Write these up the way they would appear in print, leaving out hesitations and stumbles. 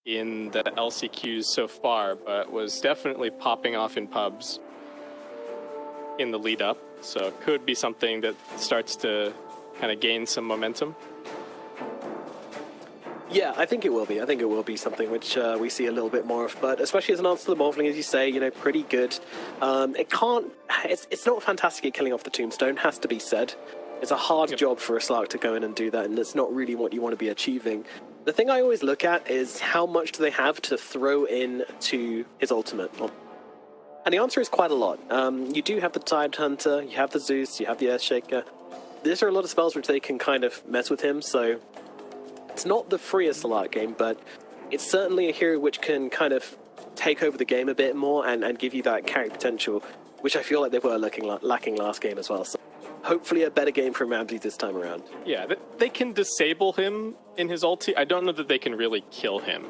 in the LCQs so far, but was definitely popping off in pubs in the lead up. So it could be something that starts to kind of gain some momentum. Yeah, I think it will be. I think it will be something which we see a little bit more of, but especially as an answer to the Morphling, as you say, you know, pretty good. It's not fantastic at killing off the Tombstone, has to be said. It's a hard job for a Slark to go in and do that, and it's not really what you want to be achieving. The thing I always look at is how much do they have to throw in to his ultimate? And the answer is quite a lot. You do have the Tide Hunter, you have the Zeus, you have the Earthshaker. These are a lot of spells which they can kind of mess with him, so it's not the freest Slark game, but it's certainly a hero which can kind of take over the game a bit more and give you that carry potential, which I feel like they were lacking last game as well. So hopefully a better game from Ramsey this time around. Yeah, they can disable him in his ulti. I don't know that they can really kill him.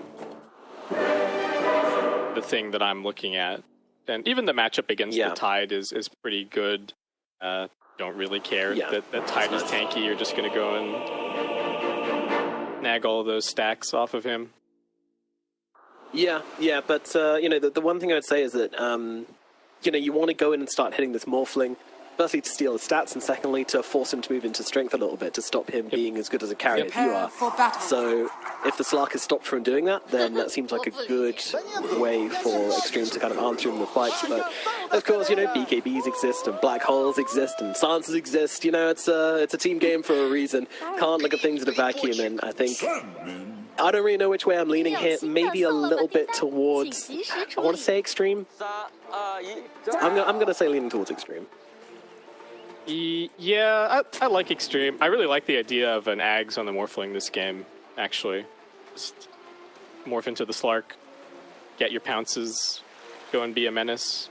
The thing that I'm looking at. And even the matchup against the Tide is pretty good. Don't really care that Tide is tanky. You're just going to go and nag all those stacks off of him. Yeah, but you know, the one thing I'd say is that you know, you want to go in and start hitting this Morphling, firstly to steal his stats, and secondly to force him to move into strength a little bit to stop him being as good as a carry as you are. So if the Slark is stopped from doing that, then that seems like a good way for Xtreme to kind of answer in the fights. But of course, you know, BKBs exist and black holes exist and silences exist. You know, it's a team game for a reason. Can't look at things in a vacuum, and I think I don't really know which way I'm leaning here. Maybe a little bit towards, I want to say Xtreme. I'm going to say leaning towards Xtreme. Yeah, I like Xtreme. I really like the idea of an Ags on the Morphling this game, actually. Just morph into the Slark, get your pounces, go and be a menace.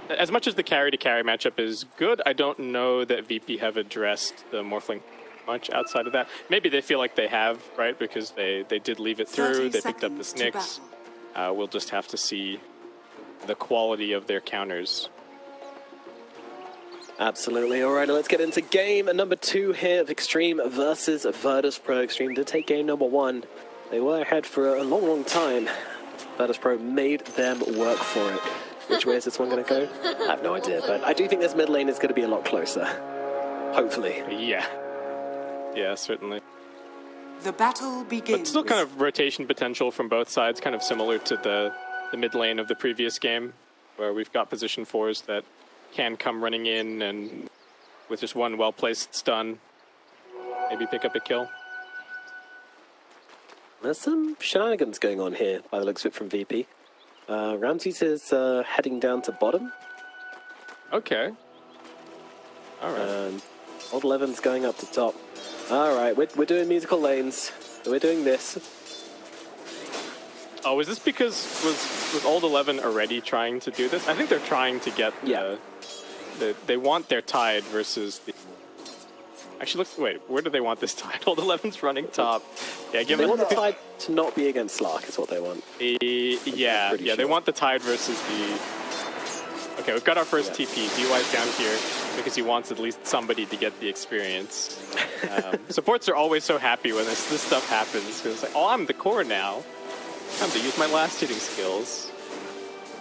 As much as the carry-to-carry matchup is good, I don't know that VP have addressed the Morphling much outside of that. Maybe they feel like they have, right? Because they did leave it through, they picked up the Snicks. We'll just have to see the quality of their counters. Absolutely. All right, let's get into game number 2 here of Xtreme versus Virtus.Pro. Xtreme did take game number 1. They were ahead for a long, long time. Virtus.Pro made them work for it. Which way is this one going to go? I have no idea, but I do think this mid lane is going to be a lot closer. Hopefully. Yeah, certainly. The battle begins. But still kind of rotation potential from both sides, kind of similar to the mid lane of the previous game, where we've got position 4s that can come running in and with just one well-placed stun, maybe pick up a kill. There's some shenanigans going on here, by the looks of it, from VP. Ramses is heading down to bottom. Okay. All right. And Old 11's going up to top. All right, we're doing musical lanes. We're doing this. Oh, is this because was Old 11 already trying to do this? I think they're trying to get they want their Tide versus the... Actually, wait, where do they want this Tide? Old 11's running top. Yeah, they want the Tide to not be against Slark, is what they want. Yeah, sure. They want the Tide versus the... Okay, we've got our first TP. DY's down here because he wants at least somebody to get the experience. Supports are always so happy when this stuff happens, because it's like, oh, I'm the core now. Time to use my last hitting skills.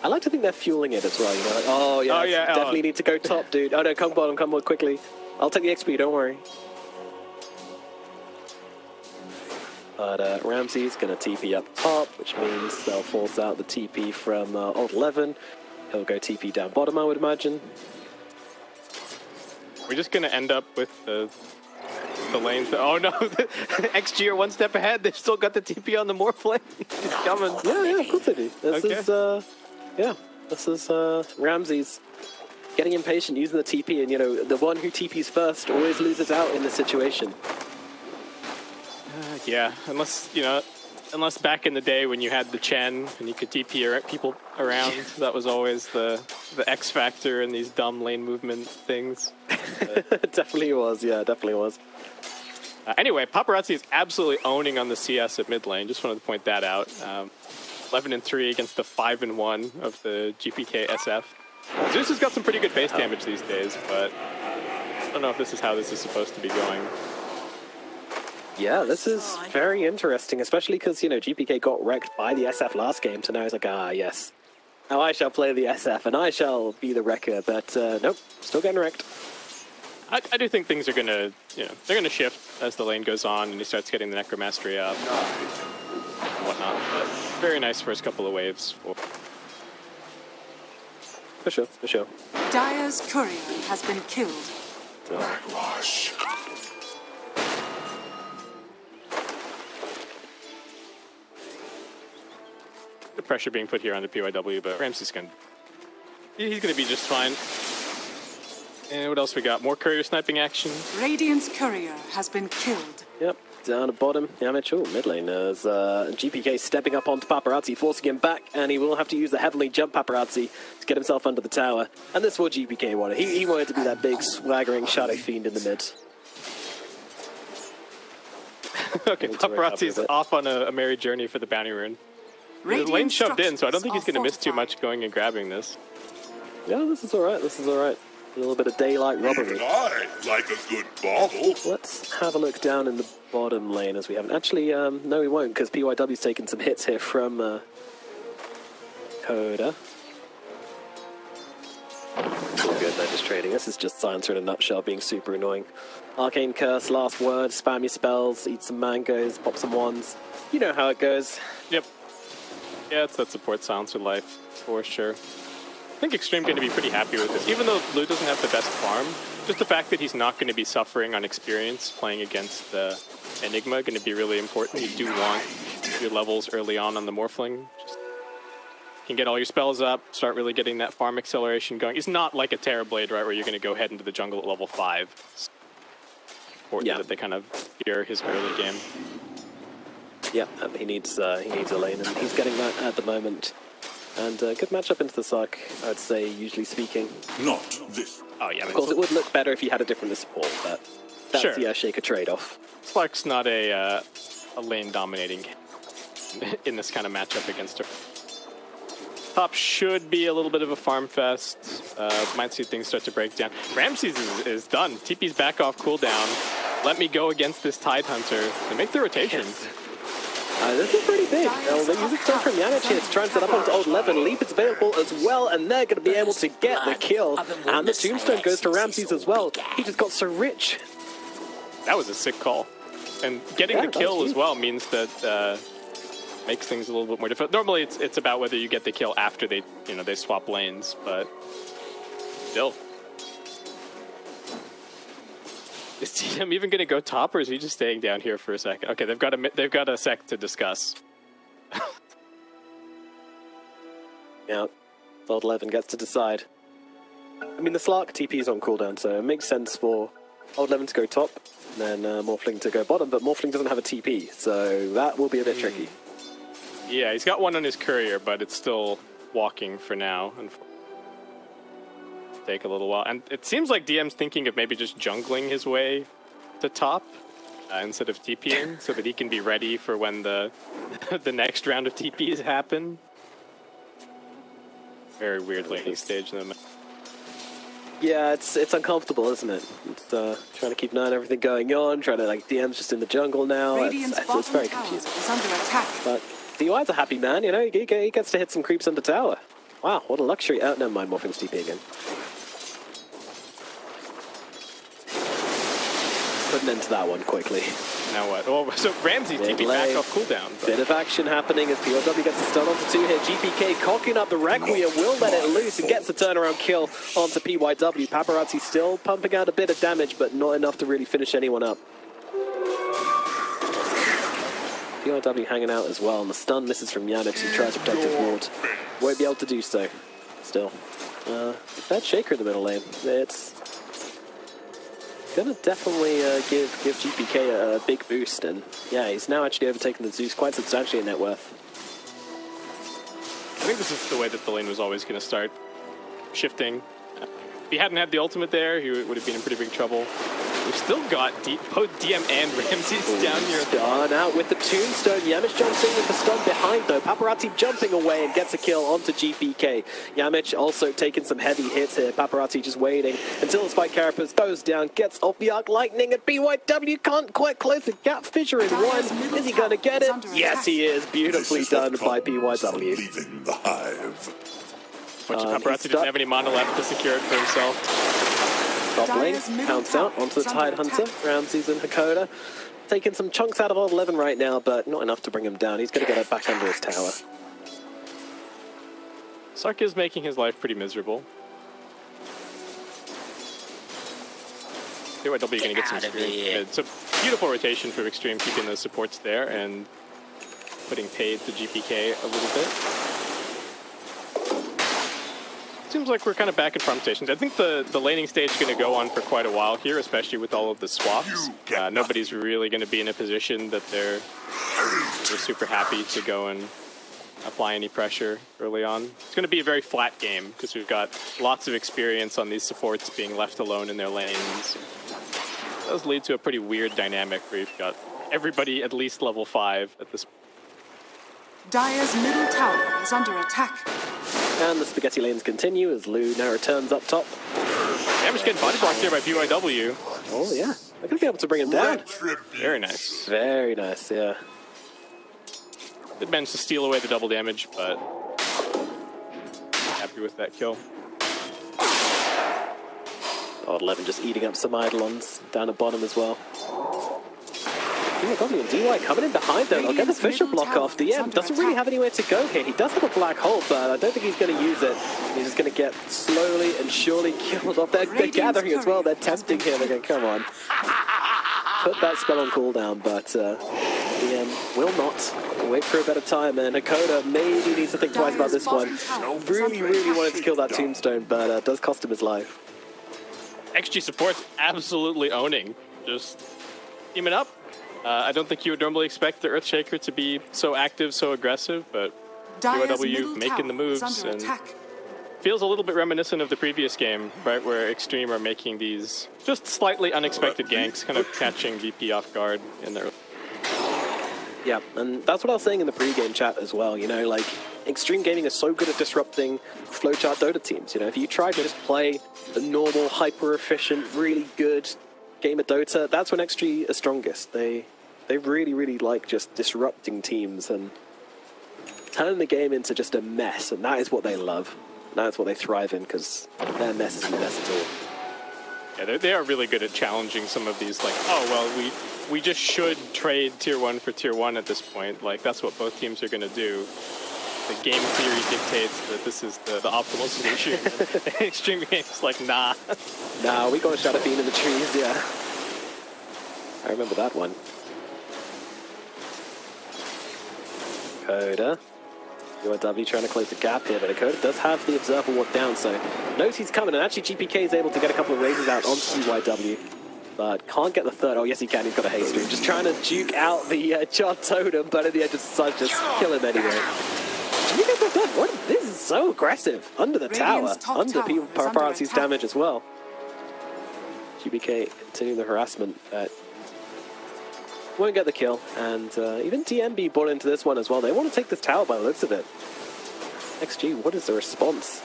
I like to think they're fueling it as well, you know, like, oh yeah, definitely need to go top, dude. Oh no, come bottom quickly. I'll take the XP, don't worry. But Ramsey's going to TP up top, which means they'll force out the TP from Old 11. He'll go TP down bottom, I would imagine. We're just going to end up with the lanes. Oh no, XG are one step ahead. They've still got the TP on the Morphling. He's coming. Yeah, of course they do. This is Ramsey's getting impatient, using the TP, and you know, the one who TPs first always loses out in this situation. Yeah, unless back in the day when you had the Chen and you could TP people around, that was always the X factor in these dumb lane movement things. Definitely was, yeah, definitely was. Anyway, Paparazzi is absolutely owning on the CS at mid lane. Just wanted to point that out. 11-3 against the 5-1 of the GPK SF. Zeus has got some pretty good base damage these days, but I don't know if this is how this is supposed to be going. Yeah, this is very interesting, especially because, you know, GPK got wrecked by the SF last game, so now he's like, ah, yes. Now I shall play the SF, and I shall be the wrecker, but nope, still getting wrecked. I do think things are going to, you know, they're going to shift as the lane goes on and he starts getting the Necromastery up and whatnot. But very nice first couple of waves. For sure, for sure. Dire's courier has been killed. The pressure being put here on the PYW, but Ramsey's he's going to be just fine. And what else we got? More courier sniping action. Radiant's courier has been killed. Yep, down at bottom. Damage. Oh, mid lane. There's GPK stepping up onto Paparazzi, forcing him back, and he will have to use the heavenly jump Paparazzi to get himself under the tower. And this is what GPK wanted. He wanted to be that big, swaggering Shadow Fiend in the mid. Okay, Paparazzi's off on a merry journey for the bounty rune. The lane's shoved in, so I don't think he's going to miss too much going and grabbing this. Yeah, this is alright. This is alright. A little bit of daylight robbery. I like a good bottle. Let's have a look down in the bottom lane as we haven't. Actually, no, we won't, because PYW's taken some hits here from Coda. All good, they're just trading. This is just Silencer in a nutshell, being super annoying. Arcane Curse, last word, spam your spells, eat some mangoes, pop some ones. You know how it goes. Yep. Yeah, it's that support Silencer life, for sure. I think Xtreme going to be pretty happy with this. Even though Blue doesn't have the best farm, just the fact that he's not going to be suffering on experience playing against the Enigma going to be really important. You do want your levels early on the Morphling. Just can get all your spells up, start really getting that farm acceleration going. It's not like a Terrorblade, right, where you're going to go head into the jungle at level 5. It's important that they kind of fear his early game. Yeah, he needs a lane, and he's getting that at the moment. And good matchup into the Sark, I'd say, usually speaking. Not this. Oh, yeah. Of course, it would look better if you had a different support, but that's the Shaker trade-off. Slark's not a lane-dominating in this kind of matchup against her. Top should be a little bit of a farm fest. Might see things start to break down. Ramses is done. TP's back off cooldown. Let me go against this Tidehunter. They make the rotation. Yes. This is pretty big. They use it still from Yanich here to try and set up onto Old 11. Leap is available as well, and they're going to be able to get the kill. And the tombstone goes to Ramses as well. He just got so rich. That was a sick call. And getting the kill as well means that makes things a little bit more difficult. Normally it's about whether you get the kill after they swap lanes, but still. Is TM even going to go top, or is he just staying down here for a second? Okay, they've got a sec to discuss. Yeah, Old 11 gets to decide. I mean, the Slark TP is on cooldown, so it makes sense for Old 11 to go top, and then Morphling to go bottom, but Morphling doesn't have a TP, so that will be a bit tricky. Yeah, he's got one on his courier, but it's still walking for now. And take a little while. And it seems like DM's thinking of maybe just jungling his way to top instead of TPing, so that he can be ready for when the the next round of TPs happen. Very weird laning stage in the match. Yeah, it's uncomfortable, isn't it? It's trying to keep an eye on everything going on, trying to, like, DM's just in the jungle now. It's very confusing. Is under attack. But DUI's a happy man, you know, he gets to hit some creeps under tower. Wow, what a luxury. Oh, never mind, Morphing's TP again. Putting into that one quickly. Now what? Oh, so Ramsey's TP back off cooldown. But bit of action happening as POW gets to stun onto 2 here. GPK cocking up the Requiem, will let it loose and gets the turnaround kill onto PYW. Paparazzi still pumping out a bit of damage, but not enough to really finish anyone up. PYW hanging out as well, and the stun misses from Yannick, who tries to protect his ward. Won't be able to do so. Still. That Shaker in the middle lane. It's gonna definitely give GPK a big boost, and yeah, he's now actually overtaken the Zeus quite substantially in net worth. I think this is the way that the lane was always going to start shifting. If he hadn't had the ultimate there, he would have been in pretty big trouble. We've still got both DM and Ramses down here. Done out with the tombstone. Yamich jumps in with the stun behind though. Paparazzi jumping away and gets a kill onto GPK. Yamich also taking some heavy hits here. Paparazzi just waiting until the Spike Carapace goes down, gets off the arc lightning, and BYW can't quite close the gap. Fissure in one. Is he going to get it? Yes, he is. Beautifully done by BYW. Leaving the hive. Unfortunately, Paparazzi doesn't have any mana left to secure it for himself. Top lane, pounce out onto the Tide Hunter. Ramses and Hakoda taking some chunks out of old 11 right now, but not enough to bring him down. He's going to get it back under his tower. Sark is making his life pretty miserable. BYW going to get some Xtreme. It's a beautiful rotation for Xtreme, keeping those supports there and putting paid to GPK a little bit. Seems like we're kind of back in farm stations. I think the laning stage is going to go on for quite a while here, especially with all of the swaps. Nobody's really going to be in a position that they're super happy to go and apply any pressure early on. It's going to be a very flat game because we've got lots of experience on these supports being left alone in their lanes. It does lead to a pretty weird dynamic where you've got everybody at least level 5 at this point. Dire's middle tower is under attack. And the spaghetti lanes continue as Lu now returns up top. Damage getting body blocked here by BYW. Oh yeah, they're going to be able to bring him down. Very nice. Very nice, yeah. Did manage to steal away the double damage, but happy with that kill. Oh, 11 just eating up some Eidolons down at bottom as well. BYW and DY coming in behind them. They'll get the Fissure block off. DM doesn't really have anywhere to go here. He does have a black hole, but I don't think he's going to use it. He's just going to get slowly and surely killed off. They're gathering as well. They're tempting him. They're going, come on. Put that spell on cooldown, but DM will not. Wait for a better time, and Hakoda maybe needs to think twice about this one. Really wanted to kill that tombstone, but it does cost him his life. XG support's absolutely owning. Just teaming up. I don't think you would normally expect the Earthshaker to be so active, so aggressive, but BYW making the moves and feels a little bit reminiscent of the previous game, right, where Xtreme are making these just slightly unexpected ganks, kind of catching VP off guard in their... Yeah, and that's what I was saying in the pre-game chat as well, you know, like, Xtreme Gaming is so good at disrupting flowchart Dota teams, you know, if you try to just play the normal, hyper-efficient, really good game of Dota, that's when XG are strongest. They really like just disrupting teams and turning the game into just a mess, and that is what they love. That's what they thrive in, because their mess isn't a mess at all. Yeah, they are really good at challenging some of these, like, oh, well, we just should trade tier 1 for tier 1 at this point. Like, that's what both teams are going to do. The game theory dictates that this is the optimal solution. Xtreme Game's like, nah. Nah, we got a Shadow Fiend in the trees, yeah. I remember that one. Hakoda. BYW trying to close the gap here, but Hakoda does have the Observer Ward down, so knows he's coming, and actually GPK is able to get a couple of raises out onto BYW, but can't get the third. Oh, yes, he can. He's got a haste stream. Just trying to juke out the John Totem, but at the edge of the sun, just kill him anyway. What? This is so aggressive. Under the tower. Under Paparazzi's damage as well. GBK continuing the harassment. Won't get the kill. And even TMB bought into this one as well. They want to take this tower by the looks of it. XG, what is the response?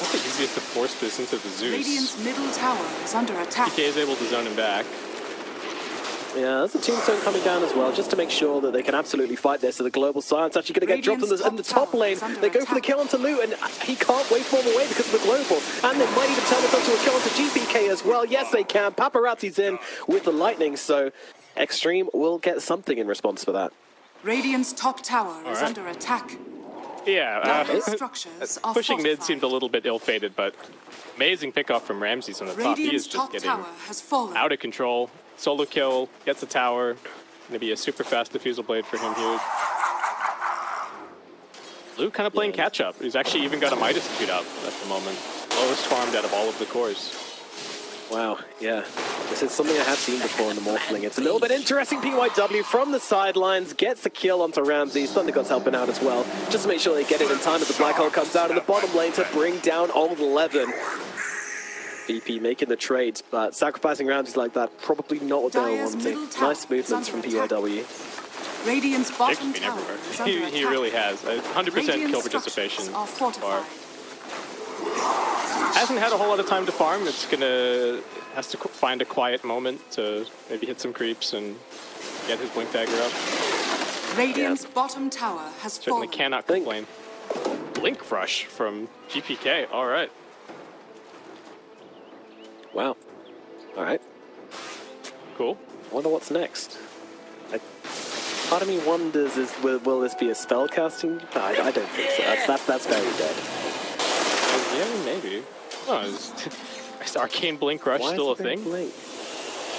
Not the easiest to force this into the Zeus. Radiant's middle tower is under attack. PK is able to zone him back. Yeah, there's a tombstone coming down as well, just to make sure that they can absolutely fight this. So the global silence actually going to get dropped in the top lane. They go for the kill onto Lu, and he can't wait for him away because of the global. And they might even turn this onto a kill onto GPK as well. Yes, they can. Paparazzi's in with the lightning, so Xtreme will get something in response for that. Radiant's top tower is under attack. Yeah, pushing mid fortified. seemed a little bit ill-fated, but amazing pickoff from Ramses on the top. He is just getting out of control. Solo kill, gets a tower. Gonna be a super fast diffusal blade for him here. Lu kind of playing catch up. He's actually even got a Midas queued up at the moment. Lowest farmed out of all of the cores. Wow, yeah. This is something I have seen before in the Morphling. It's a little bit interesting. PYW from the sidelines gets the kill onto Ramses. Thunder God's helping out as well, just to make sure they get it in time as the black hole comes out in the bottom lane to bring down old 11. VP making the trades, but sacrificing Ramses like that, probably not what they were Dire's wanting. middle tower Nice movements is from under attack. PYW. Radiant's bottom Jake's been tower everywhere. is under He attack. really has. 100% Radiant kill structures participation are so far. fortified. Hasn't had a whole lot of time to farm. Has to find a quiet moment to maybe hit some creeps and get his blink dagger up. Radiant's bottom tower has Certainly fallen. cannot complain. Blink rush from GPK. All right. Wow. All right. Cool. Wonder what's next. Part of me wonders will this be a spell casting? No, I don't think so. That's very dead. Yeah, maybe. Oh, is Arcane Blink Rush Why still a is it very thing? blink?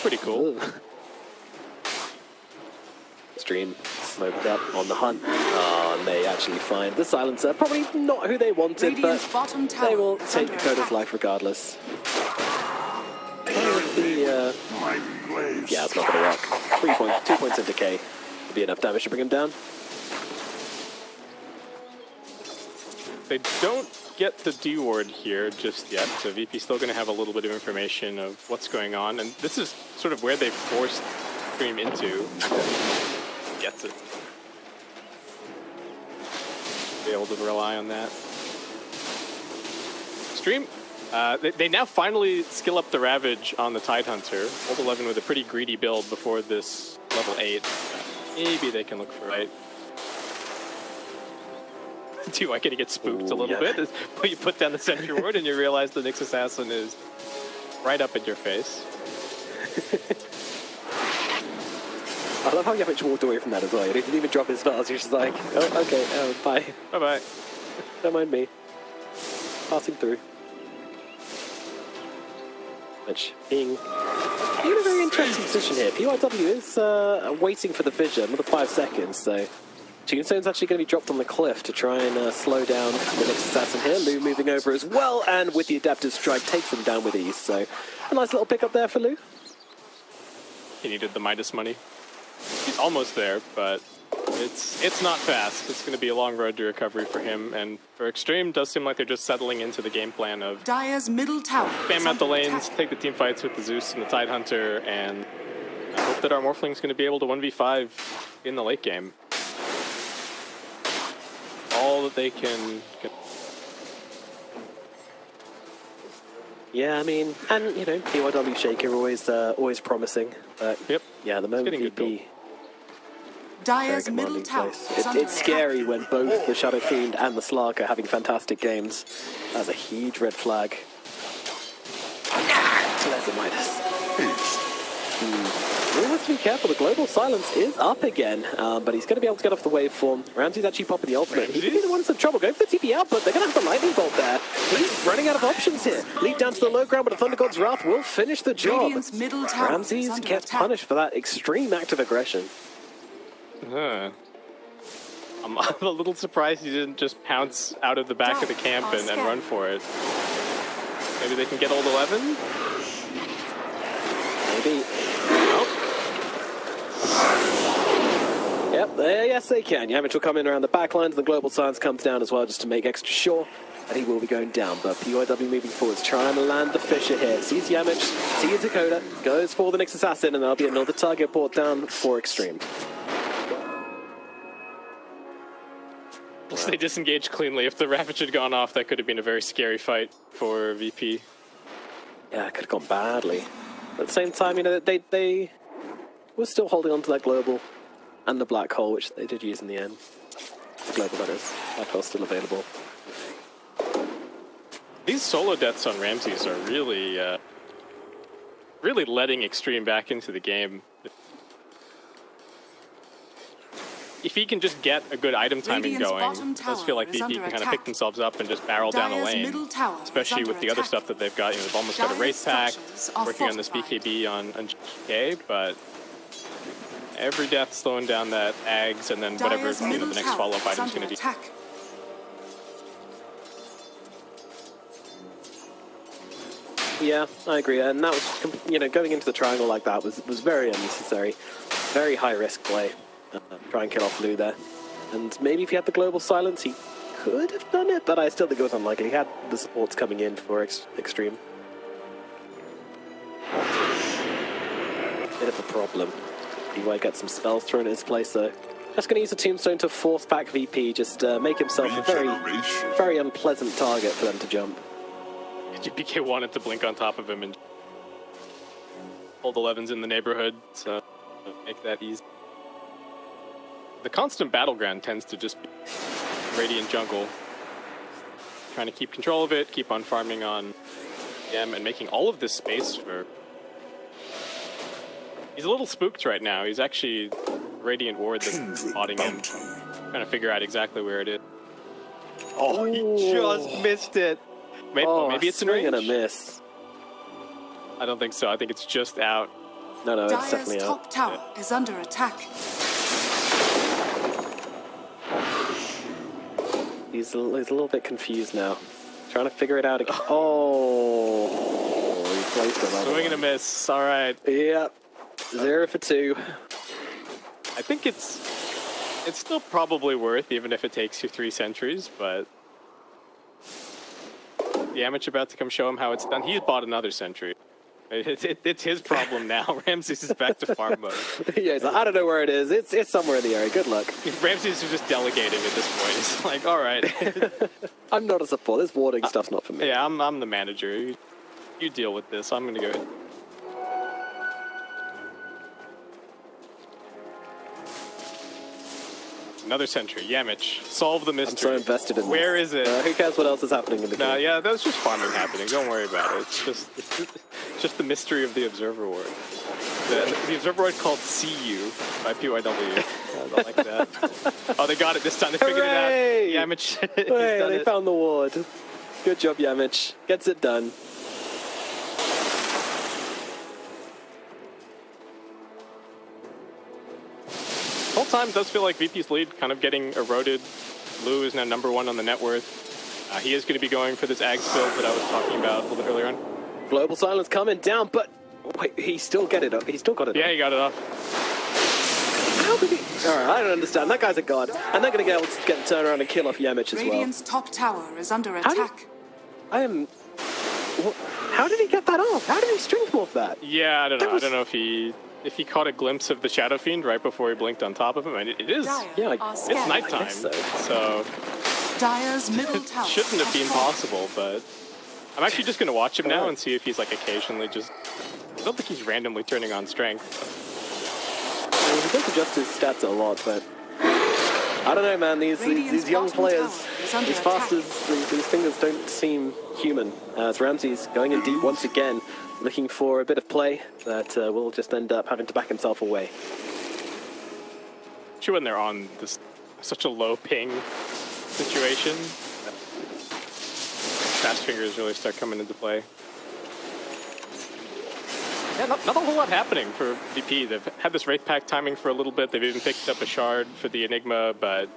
Pretty cool. Ugh. Stream smoked up on the hunt. Oh, and they actually find the silencer. Probably not who they wanted, Radiant's but bottom tower they will is take under Dakota's attack. life regardless. My blaze. Yeah, it's not going to work. 2 points of decay would be enough damage to bring him down. They don't get the D ward here just yet, so VP's still going to have a little bit of information of what's going on, and this is sort of where they forced Xtreme into. Gets it. Be able to rely on that. Xtreme, they now finally skill up the Ravage on the Tidehunter. Old 11 with a pretty greedy build before this level 8. Maybe they can look for it. Do I get to get spooked a little bit? You put down the sentry ward and you realize the Nyx Assassin is right up in your face. I love how Yamich walked away from that as well. He didn't even drop his spells. He was just like, oh, okay, bye. Bye-bye. Don't mind me. Passing through. Which, being in a very interesting position here. PYW is waiting for the vision, another 5 seconds, so Tombstone's actually going to be dropped on the cliff to try and slow down the next assassin here. Lou moving over as well, and with the Adaptive Strike takes him down with ease, so a nice little pickup there for Lou. He needed the Midas money. He's almost there, but it's not fast. It's going to be a long road to recovery for him, and for Xtreme, does seem like they're just settling into the game plan of Dire's middle tower spam is out the under lanes, attack. take the team fights with the Zeus and the Tidehunter, and I hope that our Morphling's going to be able to 1v5 in the late game. All that they can. Yeah, I mean, and you know, PYW Shaker always promising, but Yep. yeah, at the moment getting good VP Dire's very middle commanding tower place. is under It's scary attack. when both the Shadow Fiend and the Slark are having fantastic games. That's a huge red flag. There's a Midas. He has to be careful. The global silence is up again, but he's going to be able to get off the waveform. Ramsey's actually popping the ultimate. He could be the one in some trouble. Going for the TP out, but they're going to have the lightning bolt there. He's running out of options here. Leap down to the low ground, but a Thunder God's Wrath will finish the job. Radiant's middle tower is Ramses under gets attack. punished for that extreme act of aggression. I'm a little surprised he didn't just pounce out of the back of the camp and run for it. Maybe they can get old 11? Maybe. Nope. Yep, yes they can. Yamich will come in around the back lines, the global silence comes down as well just to make extra sure that he will be going down. But PYW moving forwards, trying to land the Fisher here. Sees Yamich, sees Dakota, goes for the next assassin, and there'll be another target brought down for Xtreme. They disengaged cleanly. If the Ravage had gone off, that could have been a very scary fight for VP. Yeah, it could have gone badly. At the same time, you know, they were still holding on to that global and the black hole, which they did use in the end. The global, that is. Black hole's still available. These solo deaths on Ramses are really, really letting Xtreme back into the game. If he can just get a good item timing Radiant's going, bottom it does feel like tower is VP can under kind of pick attack. themselves up and just barrel down the Dire's lane. middle tower is Especially with under the other attack. stuff that they've got. You know, they've almost got a Dire's Wraith pack, structures are working on this fortified. BKB on GK, but every death slowing down that Ags and then whatever Dire's the middle next tower follow-up is item's under going to be. attack. Yeah, I agree, and that was, you know, going into the triangle like that was very unnecessary. Very high-risk play. Try and kill off Lou there. And maybe if he had the global silence, he could have done it, but I still think it was unlikely. He had the supports coming in for Xtreme. bit of a problem. He might get some spells thrown in his place, though. Just going to use a Tombstone to force back VP, just make himself a very unpleasant target for them to jump. BK wanted to blink on top of him and hold 11s in the neighborhood, so make that easy. The constant battleground tends to just be Radiant jungle. Trying to keep control of it, keep on farming on DM, and making all of this space for... He's a little spooked right now. He's actually Radiant Ward that's spotting him. Trying to figure out exactly where it is. Oh, he just missed it. Maybe it's in range. Gonna miss. I don't think so. I think it's just out. No, it's Dire's definitely top out. tower is under attack. He's a little bit confused now. Trying to figure it out again. Oh, he placed it. Swing and a miss. All right. Yep. 0 for 2. I think it's still probably worth, even if it takes you 3 centuries, but the Amateur about to come show him how it's done. He's bought another century. It's his problem now. Ramses is back to farm mode. Yeah, he's like, I don't know where it is. It's somewhere in the area. Good luck. Ramses is just delegating at this point. He's like, all right. I'm not a support. This warding stuff's not for me. Yeah, I'm the manager. You deal with this. I'm going to go. Another sentry. Yamich. Solve the mystery. I'm so invested in Where this. is it? Who cares what else is happening in the game? Yeah, that's just farming happening. Don't worry about it. It's just the mystery of the Observer Ward. The Observer Ward called CU by PYW. I like that. Oh, they got it this time. They figured Hooray! it out. Yamich. Hey, they found the ward. Good job, Yamich. Gets it done. The whole time does feel like VP's lead kind of getting eroded. Lou is now #1 on the net worth. He is going to be going for this Ags build that I was talking about a little bit earlier on. Global Silence coming down, but wait, he still got it up. He still got it up. Yeah, he got it off. How did he? Alright, I don't understand. That guy's a god. And they're going to be able to get the turnaround and kill off Yamich as well. Radiant's top tower is under attack. How did he get that off? How did he strength morph that? Yeah, I don't know. I don't know if he caught a glimpse of the Shadow Fiend right before he blinked on top of him. And it is. Yeah, it's nighttime. So Dire's middle tower shouldn't have been possible, but I'm actually just going to watch him now and see if he's like occasionally just... I don't think he's randomly turning on strength. He does adjust his stats a lot, but I don't know, man. These young players, these fasters, these fingers don't seem human. As Ramses going in deep once again, looking for a bit of play that will just end up having to back himself away. Especially when they're on this such a low ping situation, fast fingers really start coming into play. Yeah, not a whole lot happening for VP. They've had this Wraith Pack timing for a little bit. They've even picked up a shard for the Enigma, but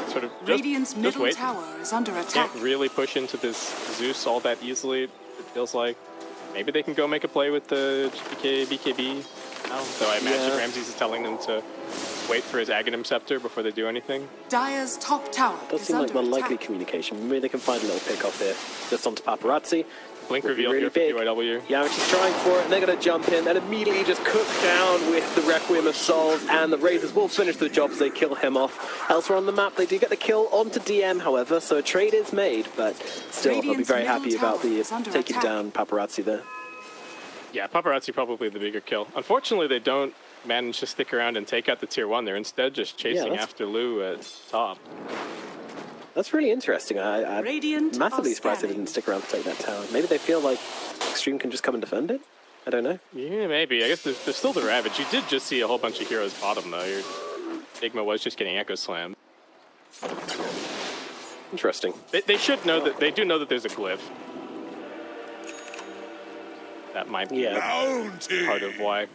sort of Radiant's just middle wait. tower is under attack. Can't really push into this Zeus all that easily, it feels like. Maybe they can go make a play with the BKB now, though I imagine Ramses is telling them to wait for his Aghanim Scepter before they do anything. Dire's top tower Does is seem like under the attack. likely communication. Maybe they can find a little pick off here. Just onto Paparazzi. Blink Would be reveal really here big. for PYW. Yamich is trying for it, and they're going to jump in and immediately just cook down with the Requiem of Souls, and the Razors will finish the job as they kill him off. Elsewhere on the map, they do get the kill onto DM, however, so a trade is made, but still, they'll be Radiant's very middle happy about tower the is under taking attack. down Paparazzi there. Yeah, Paparazzi probably the bigger kill. Unfortunately, they don't manage to stick around and take out the tier 1. They're instead just chasing after Lou at top. That's really interesting. I'm Radiant massively are surprised they scanning. didn't stick around to take that tower. Maybe they feel like Xtreme can just come and defend it? I don't know. Yeah, maybe. I guess there's still the Ravage. You did just see a whole bunch of heroes bottom, though. Your Enigma was just getting Echo Slammed. Interesting. They should know that. They do know that there's a glyph. That might be part of why.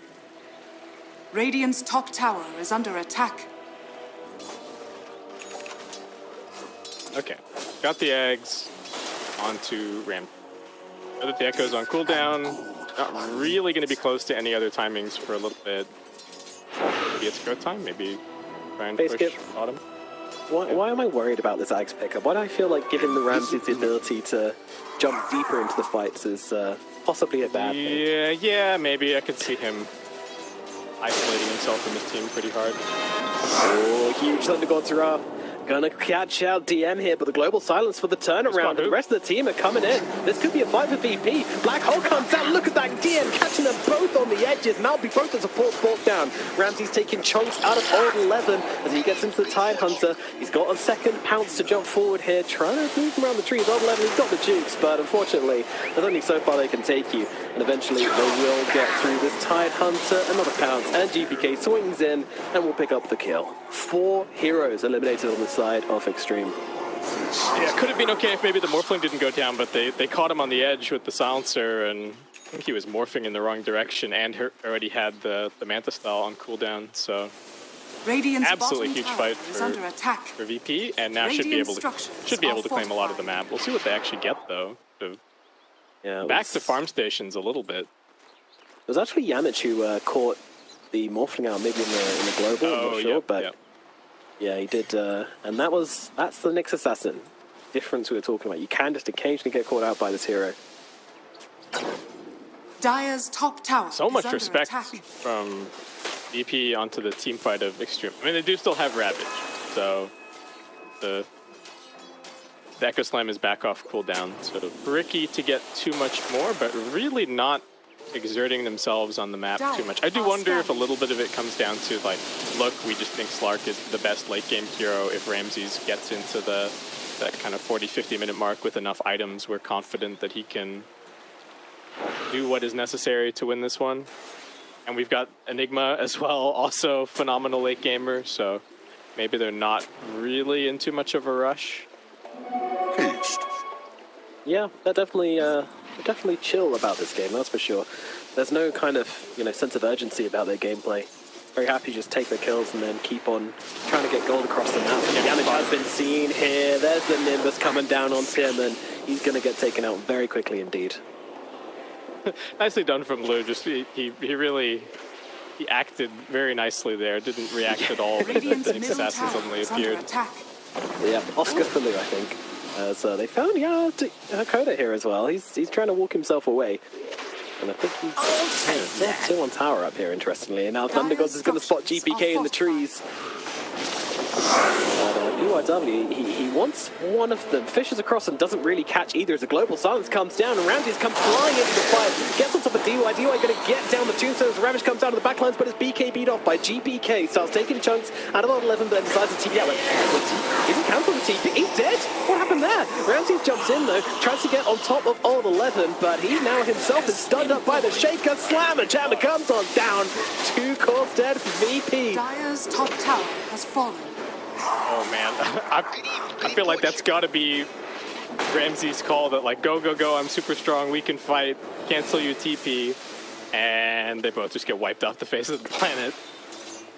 Radiant's top tower is under attack. Okay, got the eggs onto Ram. Know that the Echo's on cooldown. Not really going to be close to any other timings for a little bit. Maybe it's go time. Maybe try and Base push skip. bottom. Why am I worried about this Ags pickup? Why do I feel like giving the Ramses the ability to jump deeper into the fights is possibly a bad thing? Yeah, maybe I could see him isolating himself from his team pretty hard. Oh, huge Thunder God Giraffe. Gonna catch out DM here, but the global silence for the turnaround. The rest of the team are coming in. This could be a fight for VP. Black Hole comes out. Look at that DM catching them both on the edges. Malby both as a support down. Ramsey's taking chunks out of old 11 as he gets into the Tide Hunter. He's got a second pounce to jump forward here, trying to move around the trees. Old 11, he's got the jukes, but unfortunately, there's only so far they can take you. And eventually, they will get through this Tide Hunter. Another pounce, and GPK swings in and will pick up the kill. 4 heroes eliminated on the side of Xtreme. Yeah, could have been okay if maybe the Morphling didn't go down, but they caught him on the edge with the silencer, and I think he was morphing in the wrong direction and already had the Manta style on cooldown, so Radiant's absolutely huge fight under attack. for VP, and now should be able to claim a lot of the map. We'll see what they actually get though. Back to farm stations a little bit. It was actually Yamich who caught the Morphling out, maybe in the global, I'm not sure, but yeah, he did, and that's the Nyx Assassin difference we were talking about. You can just occasionally get caught out by this hero. Dire's top tower So much under respect attack. from VP onto the team fight of Xtreme. I mean, they do still have Ravage, so the Echo Slam is back off cooldown, so tricky to get too much more, but really not exerting themselves on the map too much. I do wonder if a little bit of it comes down to, like, look, we just think Slark is the best late game hero. If Ramses gets into that kind of 40-50 minute mark with enough items, we're confident that he can do what is necessary to win this one. And we've got Enigma as well, also phenomenal late gamer, so maybe they're not really in too much of a rush. Haste. Yeah, they're definitely chill about this game, that's for sure. There's no kind of, sense of urgency about their gameplay. Very happy to just take the kills and then keep on trying to get gold across the map. Damage has been seen here. There's the Nimbus coming down onto him, and he's going to get taken out very quickly indeed. Nicely done from Blue. Just he really acted very nicely there. Didn't react at all when the Nyx Assassin suddenly appeared. Yeah, Oscar for Lou, I think. So they found Hakoda here as well. He's trying to walk himself away. And I think he's still on tower up here, interestingly. And now Thunder Gods is going to spot GPK in the trees. But BYW, he wants one of them, fishes across and doesn't really catch either as the global silence comes down and Ramses comes flying into the fight, gets on top of DY going to get down the tombstone as Ravage comes out of the backlines, but it's BK beat off by GPK, starts taking chunks out of old 11, but then decides to TP out. Didn't cancel the TP, he's dead! What happened there? Ramses jumps in though, tries to get on top of old 11, but he now himself is stunned up by the Shaker Slam, and Chandler comes on down, 2 cores dead for VP. Dire's top tower has fallen. Oh man, I feel like that's got to be Ramsey's call that, like, go, I'm super strong, we can fight, cancel you TP, and they both just get wiped off the face of the planet.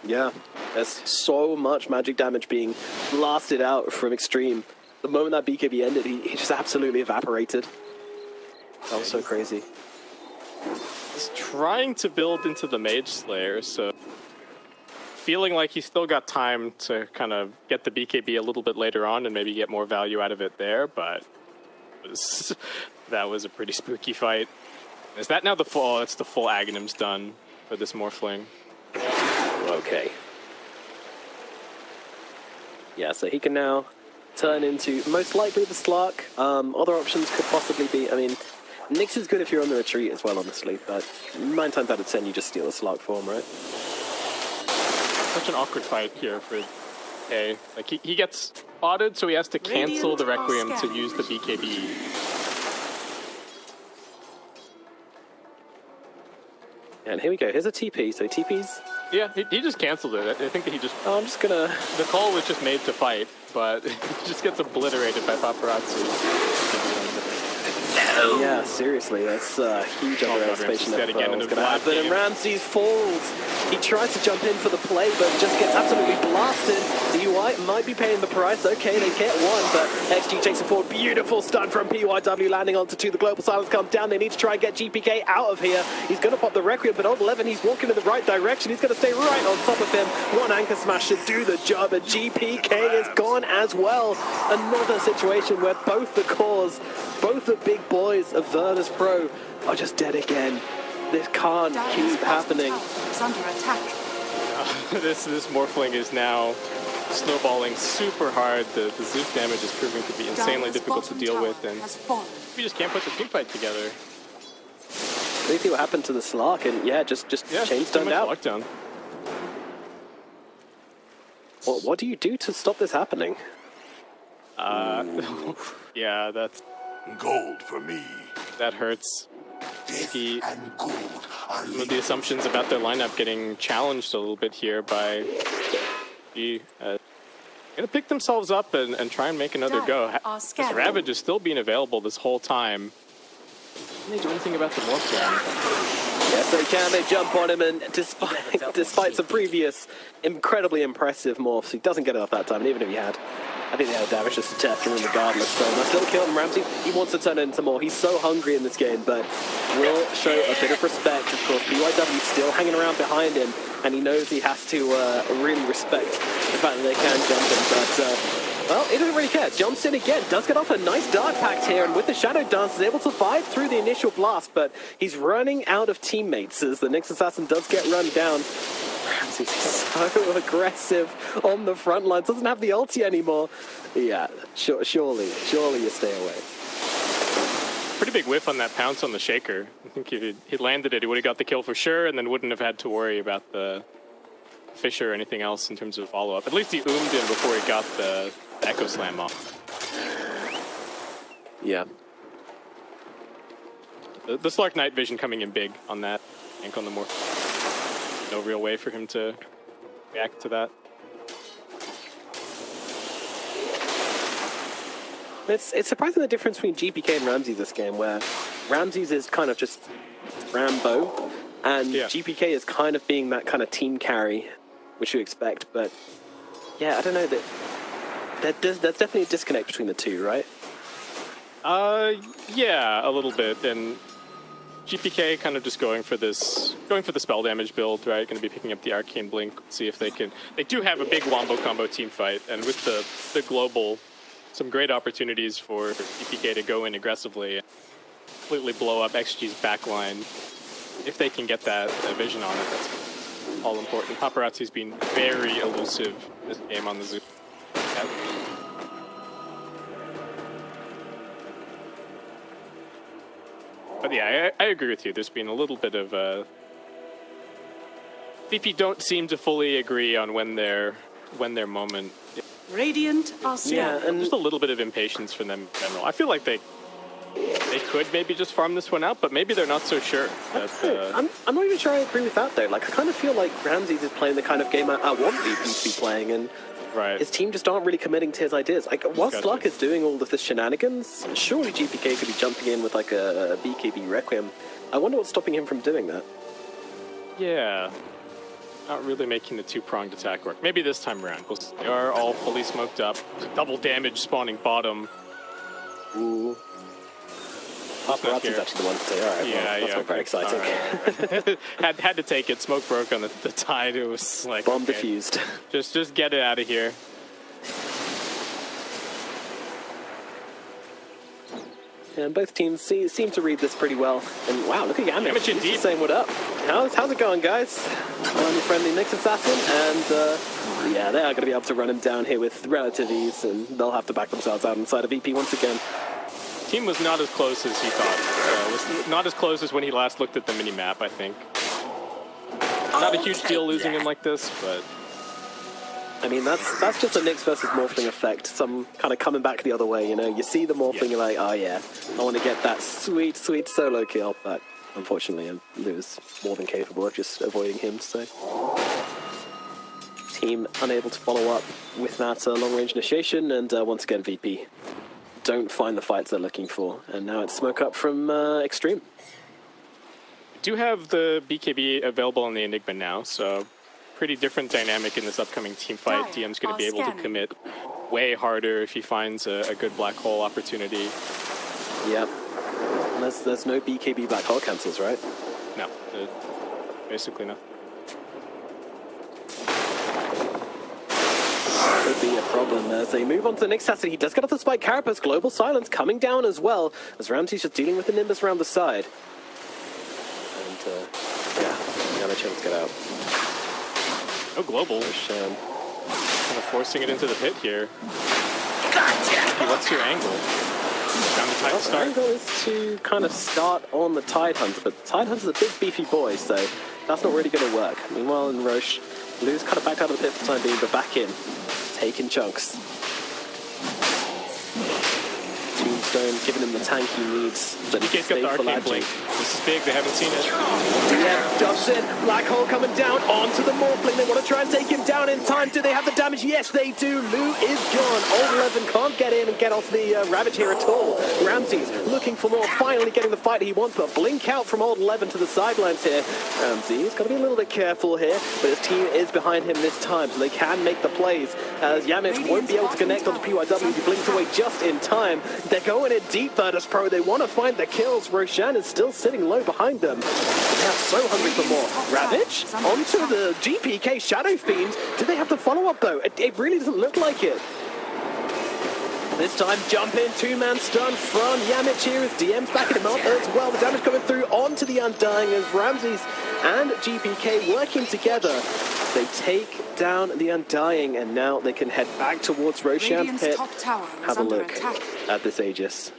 Yeah, there's so much magic damage being blasted out from Xtreme. The moment that BKB ended, he just absolutely evaporated. That was so crazy. He's trying to build into the Mage Slayer, so feeling like he's still got time to kind of get the BKB a little bit later on and maybe get more value out of it there, but that was a pretty spooky fight. Is that now the full? It's the full Aghanim's done for this Morphling. Okay. Yeah, so he can now turn into most likely the Slark. Other options could possibly be, I mean, Nyx is good if you're on the retreat as well, honestly, but 9 times out of 10 you just steal a Slark form, right? Such an awkward fight here for A. Like, he gets spotted, so he has to cancel the Requiem to use the BKB. And here we go, here's a TP, so TP's... Yeah, he just canceled it. I think that he just... Oh, I'm just gonna... The call was just made to fight, but he just gets obliterated by Paparazzi. Yeah, seriously, that's a huge underestimation of what's going to happen. And Ramses falls. He tries to jump in for the play, but just gets absolutely blasted. DY might be paying the price. Okay, they get one, but XG takes it forward. Beautiful stun from PYW landing onto 2. The global silence comes down. They need to try and get GPK out of here. He's going to pop the Requiem, but on 11, he's walking in the right direction. He's going to stay right on top of him. One anchor smash should do the job, and GPK is gone as well. Another situation where both the cores, both the big boys of Virtus.Pro are just dead again. This can't keep happening. Is under attack. This Morphling is now snowballing super hard. The Zeus damage is proving to be insanely difficult to deal with, and we just can't put the team fight together. Let's see what happened to the Slark, and yeah, just chain stoned out. Lockdown. What do you do to stop this happening? Yeah, that's Gold for me. that hurts. Death He- and gold are Some of the assumptions about their lineup getting challenged a little bit here by gonna pick themselves up and try and make another go. This Ravage is still being available this whole time. Can they do anything about the Morphling? Yes, they can. They jump on him, and despite some previous incredibly impressive morphs, he doesn't get it off that time. And even if he had, I think the damage just attacked him regardless. So nice little kill from Ramsey. He wants to turn it into more. He's so hungry in this game, but will show a bit of respect. Of course, BYW still hanging around behind him, and he knows he has to really respect the fact that they can jump him. But well, he doesn't really care. Jumps in again, does get off a nice Dark Pact here, and with the Shadow Dance is able to survive through the initial blast, but he's running out of teammates as the next Assassin does get run down. Ramsey's so aggressive on the front line, doesn't have the ulti anymore. Yeah, surely you stay away. Pretty big whiff on that pounce on the Shaker. I think if he landed it, he would have got the kill for sure, and then wouldn't have had to worry about the Fisher or anything else in terms of follow-up. At least he oomed in before he got the Echo Slam off. Yeah. The Slark Night Vision coming in big on that. Ink on the Morph. No real way for him to react to that. It's surprising the difference between GPK and Ramsey this game, where Ramsey's is kind of just Rambo, and GPK is kind of being that kind of team carry, which you expect. But yeah, I don't know, there's definitely a disconnect between the two, right? Yeah, a little bit. And GPK kind of just going for the spell damage build, right? Going to be picking up the Arcane Blink, see if they can. They do have a big wombo combo team fight, and with the global, some great opportunities for GPK to go in aggressively and completely blow up XG's backline. If they can get that vision on it, that's all important. Paparazzi's been very elusive this game on the Zoo. But yeah, I agree with you. There's been a little bit of VP don't seem to fully agree on when their moment. Radiant are Yeah, and Just a little bit of impatience from them in general. I feel like they could maybe just farm this one out, but maybe they're not so sure. I'm not even sure I agree with that, though. Like, I kind of feel like Ramses is playing the kind of game I want VP to be playing, and his team just aren't really committing to his ideas. Like, whilst Luck is doing all of this shenanigans, surely GPK could be jumping in with, like, a BKB Requiem. I wonder what's stopping him from doing that. Yeah. Not really making the two-pronged attack work. Maybe this time around. They are all fully smoked up. Double damage spawning bottom. Ooh. Paparazzi's actually the one to say, alright, that's not very exciting. Right. had to take it. Smoke broke on the tide. It was like... Bomb defused. Just get it out of here. And both teams seem to read this pretty well. And wow, look at Yamich. Yamich indeed. He's saying what up. How's it going, guys? I'm your friendly Nyx Assassin, and yeah, they are going to be able to run him down here with relative ease, and they'll have to back themselves out inside of VP once again. Team was not as close as he thought. Was not as close as when he last looked at the mini-map, I think. Not a huge deal losing him like this, but... I mean, that's just a Nyx versus Morphling effect. Some kind of coming back the other way, you know? You see the Morphling, you're like, oh yeah, I want to get that sweet, sweet solo kill, but unfortunately, Lou's more than capable of just avoiding him, so... Team unable to follow up with that long-range initiation, and once again, VP don't find the fights they're looking for, and now it's smoke up from Xtreme. Do have the BKB available on the Enigma now, so pretty different dynamic in this upcoming team fight. DM's going to be able to commit way harder if he finds a good black hole opportunity. Yep. There's no BKB black hole cancels, right? No, basically nothing. Could be a problem as they move on to the next asset. He does get off the spike. Carapace, Global Silence coming down as well, as Ramsey's just dealing with the Nimbus around the side. yeah, now the chance to get out. No global. Roshan. Kind of forcing it into the pit here. What's your angle? Down the Tide Well, the start. angle is to kind of start on the Tidehunter, but the Tidehunter's a big beefy boy, so that's not really going to work. Meanwhile, in Roche, Lou's kind of back out of the pit for the time being, but back in, taking chunks. Tombstone giving him the tank he needs. So he can DK's got stay the for arcane Laging. blink. This is big, they haven't seen it. DM jumps in, Black Hole coming down onto the Morphling. They want to try and take him down in time. Do they have the damage? Yes, they do. Lou is gone. Old 11 can't get in and get off the Ravage here at all. Ramsey's looking for more, finally getting the fight he wants, but blink out from Old 11 to the sidelines here. Ramsey's got to be a little bit careful here, but his team is behind him this time, so they can make the plays, as Yamich won't be able to connect onto PYW. He blinks away just in time. They're going in deep, Virtus.Pro. They want to find the kills. Roshan is still sitting low behind them. They are so hungry for more. Ravage onto the GPK Shadow Fiend. Do they have the follow-up, though? It really doesn't look like it. This time, jump in, two-man stun from Yamich here as DM's backing him up as well. The damage coming through onto the Undying as Ramses and GPK working together. They take down the Undying, and now they can head back towards Roshan's pit. Have a look at this Aegis.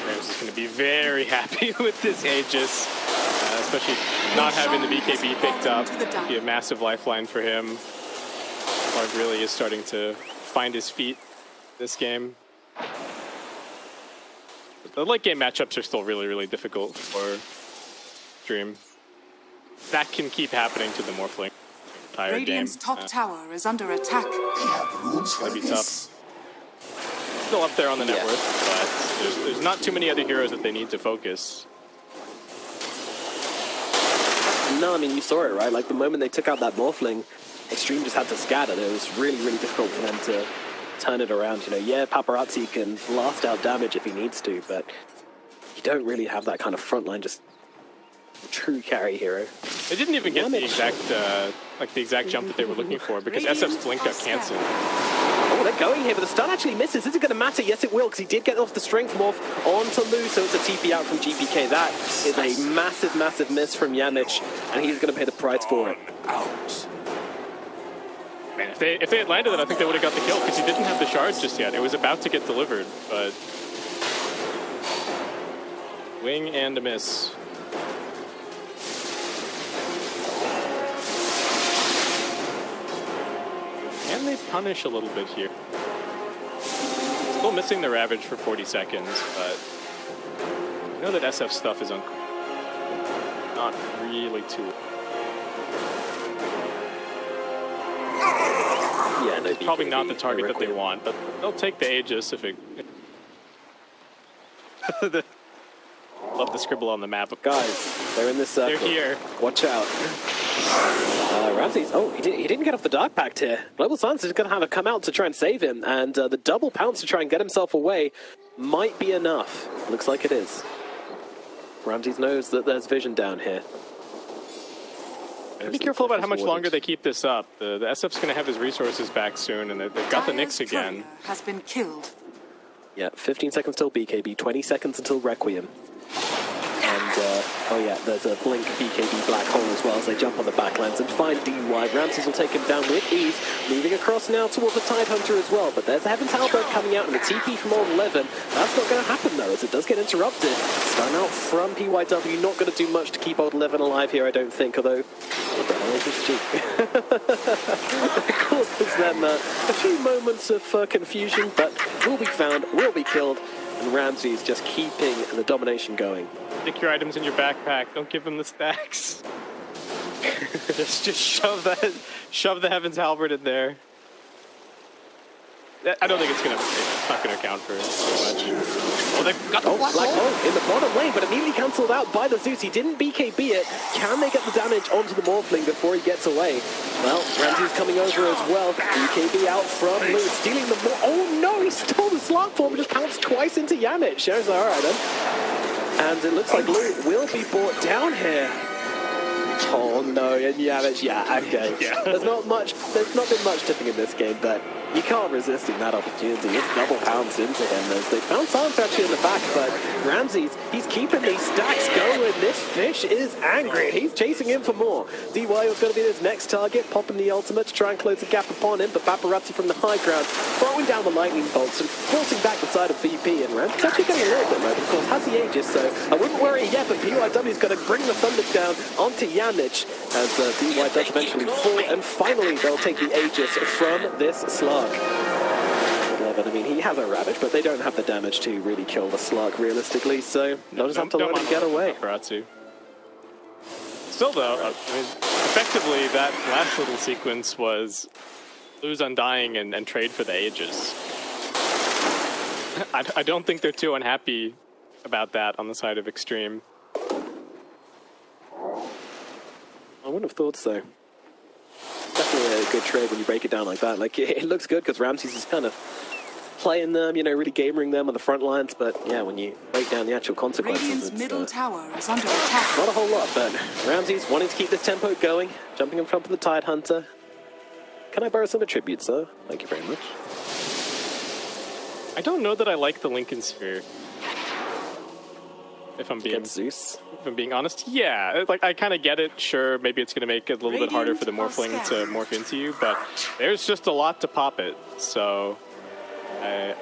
Rams is going to be very happy with this Aegis, especially not having the BKB picked up. Be a massive lifeline for him. Clark really is starting to find his feet this game. The late game matchups are still really, really difficult for Xtreme. That can keep happening to the Morphling the entire Radiant's game. top tower is under attack. We have rooms for That'd be tough. this. Still up there on the net worth, but there's not too many other heroes that they need to focus. No, I mean, you saw it, right? Like, the moment they took out that Morphling, Xtreme just had to scatter. It was really, really difficult for them to turn it around. You know, yeah, Paparazzi can blast out damage if he needs to, but you don't really have that kind of frontline, just true carry hero. They didn't even get the exact, the exact jump that they were looking for because SF's blink got cancelled. Oh, they're going here, but the stun actually misses. Is it going to matter? Yes, it will, because he did get off the strength morph onto Lou, so it's a TP out from GPK. That is a massive, massive miss from Yamich, and he's going to pay the price for it. Out. Man, if they had landed it, I think they would have got the kill because he didn't have the shards just yet. It was about to get delivered, but wing and a miss. Can they punish a little bit here? Still missing the Ravage for 40 seconds, but I know that SF stuff is not really too. Yeah, no, Probably BKB, not the target no that they Requiem. want, but they'll take the Aegis if it. Love the scribble on the map. Guys, they're in this circle. They're here. Watch out. Ramses, oh, he didn't get off the Dark Pact here. Global Silence is going to have to come out to try and save him, and the double pounce to try and get himself away might be enough. Looks like it is. Ramses knows that there's vision down here. Be careful about how much longer they keep this up. The SF's going to have his resources back soon, and they've got the Nyx again. Has been killed. Yeah, 15 seconds till BKB, 20 seconds until Requiem. And, oh yeah, there's a blink BKB Black Hole as well as they jump on the backlands and find DY. Ramses will take him down with ease, moving across now towards the Tidehunter as well. But there's the Heaven's Halberd coming out and the TP from Old 11. That's not going to happen though, as it does get interrupted. Stun out from PYW, not going to do much to keep Old 11 alive here, I don't think, although... What the hell is this Duke? It causes them a few moments of confusion, but will be found, will be killed. And Ramsey's just keeping the domination going. Stick your items in your backpack. Don't give them the stacks. just shove the Heaven's Halberd in there. I don't think it's not gonna account for too much. Oh, they've got the Black Hole in the bottom lane, but immediately cancelled out by the Zeus. He didn't BKB it. Can they get the damage onto the Morphling before he gets away? Well, Ramsey's coming over as well. BKB out from Lou, stealing the Oh no, he stole the Slark form and just pounced twice into Yamich. Sharon's like, alright then. And it looks like Lou will be brought down here. Oh no, and Yamich, yeah, okay. Yeah. There's not been much tipping in this game, but you can't resist that opportunity. It's double pounced into him as they found silence actually in the back, but Ramses, he's keeping these stacks going. This fish is angry. He's chasing him for more. DY was going to be his next target, popping the ultimate to try and close the gap upon him, but Paparazzi from the high ground throwing down the lightning bolts and forcing back the side of VP, and Ramses actually getting a little bit low, but of course has the Aegis, so I wouldn't worry yet, but BYW is going to bring the Thunder down onto Yanich as DY does eventually fall, and finally they'll take the Aegis from this slug. I mean, he has a Ravage, but they don't have the damage to really kill the slug realistically, so they'll just have to let him get away. Paparazzi. Still though, I mean, effectively that last little sequence was lose Undying and trade for the Aegis. I don't think they're too unhappy about that on the side of Xtreme. I wouldn't have thought so. Definitely a good trade when you break it down like that. Like, it looks good because Ramses is kind of playing them, you know, really gamering them on the front lines, but yeah, when you break down the actual consequences, Radiant's middle tower is under attack. not a whole lot, but Ramses wanting to keep this tempo going, jumping in front of the Tide Hunter. Can I borrow some attributes, sir? Thank you very much. I don't know that I like the Lincoln Sphere. If I'm Zeus. if I'm being honest, yeah, like I kind of get it. Sure, maybe it's going to make it a little bit harder for the Morphling to morph into you, but there's just a lot to pop it. So I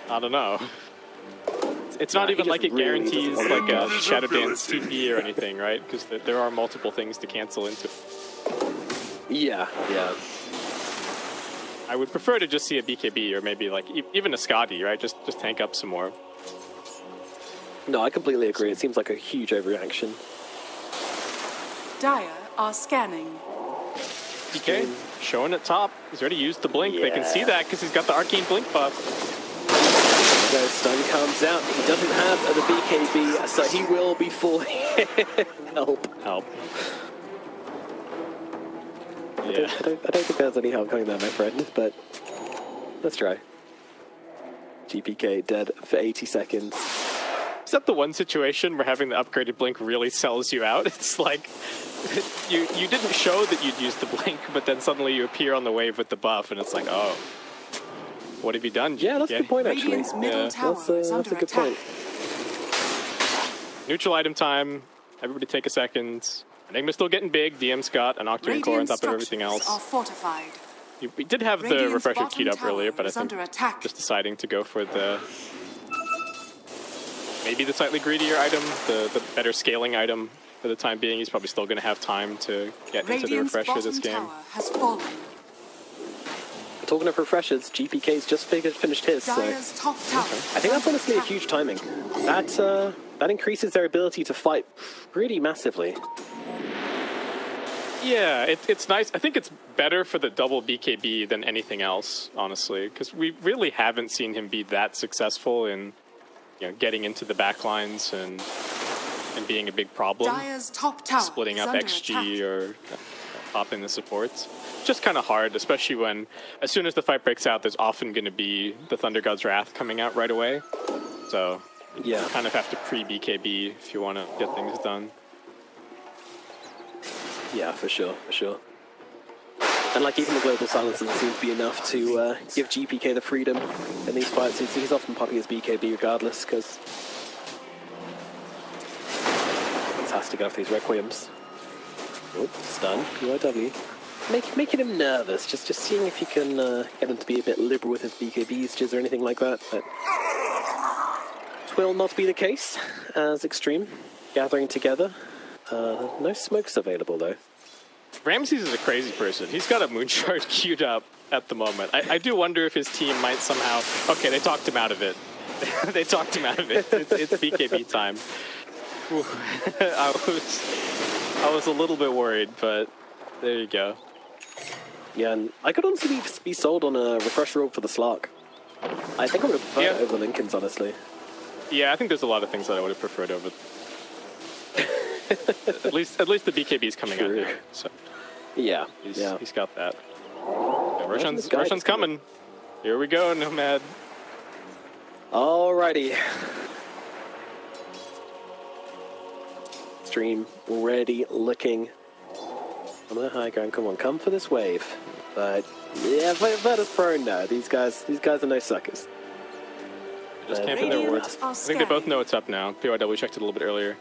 don't know. It's not even like it really guarantees doesn't like a want Shadow Dance TP or anything, right? Because there are multiple things to cancel into. Yeah. I would prefer to just see a BKB or maybe like even a Scotty, right? Just tank up some more. No, I completely agree. It seems like a huge overreaction. Dire are scanning. DK showing at top. He's already used the blink. They can see Yeah. that because he's got the arcane blink buff. So stun comes out. He doesn't have the BKB, so he will be falling. Help. Yeah. I don't think there's any help coming there, my friend, but let's try. GPK dead for 80 seconds. Is that the one situation where having the upgraded blink really sells you out? It's like you didn't show that you'd used the blink, but then suddenly you appear on the wave with the buff, and it's like, oh, what have you done? Yeah, that's a good point, actually. Radiant's middle tower is That's under a good attack. point. Neutral item time. Everybody take a second. Enigma's still getting big. DM's got an Octarine core on top of everything else. Are fortified. We did have the Radiant's refresher bottom queued up tower earlier, but I is think under attack. just deciding to go for the maybe the slightly greedier item, the better scaling item for the time being. He's probably still going to have time to get into the Radiant's refresher this bottom game. tower has fallen. Talking of refreshers, GPK's just finished his, so Dire's top tower. I think that's honestly a huge timing. That increases their ability to fight pretty massively. Yeah, it's nice. I think it's better for the double BKB than anything else, honestly, because we really haven't seen him be that successful in, you know, getting into the backlines and being a big problem. Dire's top tower Splitting is up under XG attack. or popping the supports. Just kind of hard, especially when, as soon as the fight breaks out, there's often going to be the Thunder God's Wrath coming out right away. So Yeah. you kind of have to pre-BKB if you want to get things done. Yeah, for sure. And like even the global silence doesn't seem to be enough to give GPK the freedom in these fights. He's often popping his BKB regardless, because fantastic after these Requiems. Oh, stun, UIW. Making him nervous, just seeing if you can get him to be a bit liberal with his BKBs or anything like that. But it will not be the case as Xtreme gathering together. No smokes available though. Ramses is a crazy person. He's got a Moonshard queued up at the moment. I do wonder if his team might somehow... Okay, they talked him out of it. They talked him out of it. It's BKB time. I was a little bit worried, but there you go. Yeah, and I could honestly be sold on a refresher roll for the Slark. I think I would have preferred it over Lincoln's, honestly. Yeah, I think there's a lot of things that I would have preferred over... at least the BKB's coming out now. So Yeah, he's got that. Yeah, Roshan's coming. Here we go, Nomad. Alrighty. Stream already looking on the high ground. Come on, come for this wave. But yeah, Virtus.Pro, no. These guys are no suckers. Just can't put their words. I think they both know it's up now. PYW checked it a little bit earlier.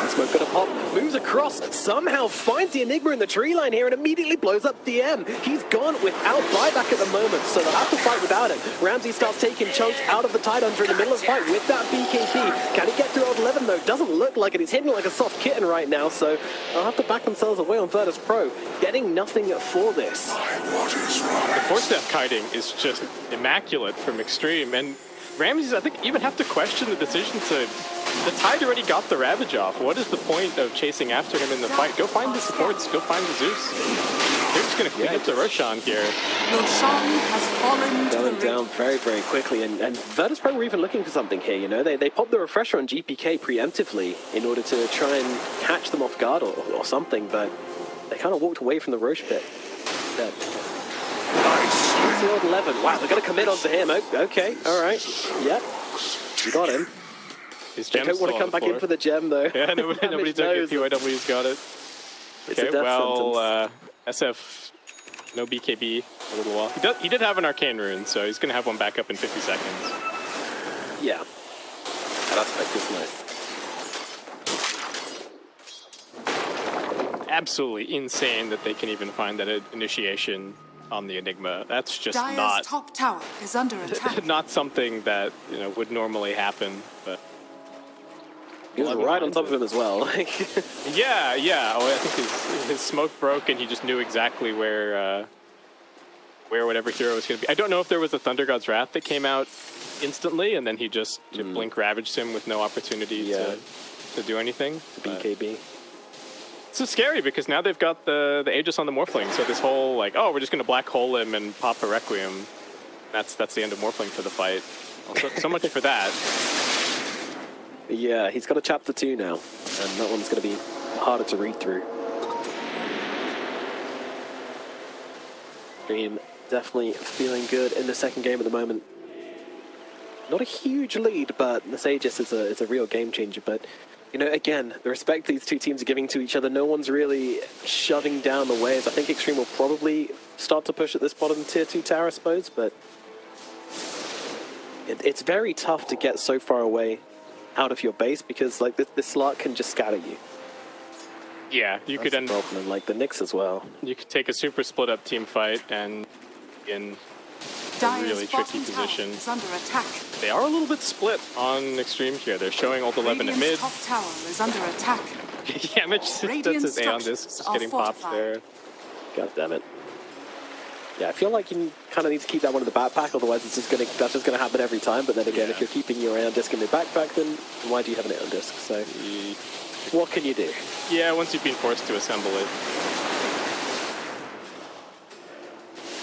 Smoke gonna pop, moves across, somehow finds the Enigma in the tree line here and immediately blows up DM. He's gone without buyback at the moment, so they'll have to fight without him. Ramsey starts taking chunks out of the Tidehunter in the middle of the fight with that BKB. Can he get through old 11 though? Doesn't look like it. He's hitting like a soft kitten right now, so they'll have to back themselves away on Virtus.Pro, getting nothing for this. The four-step kiting is just immaculate from Xtreme, and Ramses, I think, even have to question the decision to... The Tide already got the Ravage off. What is the point of chasing after him in the fight? Go find the supports. Go find the Zeus. They're just going to clean up the Roshan here. Roshan has fallen to Going the down very, very quickly, and Virtus.Pro were even looking for something here, you know? They popped the refresher on GPK preemptively in order to try and catch them off guard or something, but they kind of walked away from the Roche pit. Nice. The old 11. Wow, they're going to commit onto him. Okay, all right. Yep, you got him. His They don't want to come back in for the gem, though. Yeah, nobody took it. PYW's got it. Okay, well, SF, no BKB for a little while. He did have an Arcane Rune, so he's going to have one back up in 50 seconds. Yeah. That aspect is nice. Absolutely insane that they can even find that initiation on the Enigma. That's just Dire's not... top tower is under attack. not something that, you know, would normally happen, but... He was right on top of him as well. Yeah. Oh, I think his smoke broke, and he just knew exactly where whatever hero was going to be. I don't know if there was a Thunder God's Wrath that came out instantly, and then he just blink ravaged him with no opportunity to do anything. BKB. So scary because now they've got the Aegis on the Morphling. So this whole like, oh, we're just going to black hole him and pop a Requiem. That's the end of Morphling for the fight. So much for that. Yeah, he's got a chapter 2 now, and that one's going to be harder to read through. Dream definitely feeling good in the second game at the moment. Not a huge lead, but this Aegis is a real game changer. But, you know, again, the respect these two teams are giving to each other, no one's really shoving down the waves. I think Xtreme will probably start to push at this bottom tier 2 tower, I suppose, but it's very tough to get so far away out of your base because like this Slark can just scatter you. Yeah, you could end up like the Nyx as well. You could take a super split up team fight and in a really tricky position. Is under attack. They are a little bit split on Xtreme here. They're showing ult 11 at mid. Top tower is under attack. Yeah, Mitch that's his A on this, just getting popped there. God damn it. Yeah, I feel like you kind of need to keep that one in the backpack, otherwise that's just gonna happen every time. But then again, if you're keeping your Aeon Disc in the backpack, then why do you have an Aeon Disc? So, what can you do? Yeah, once you've been forced to assemble it.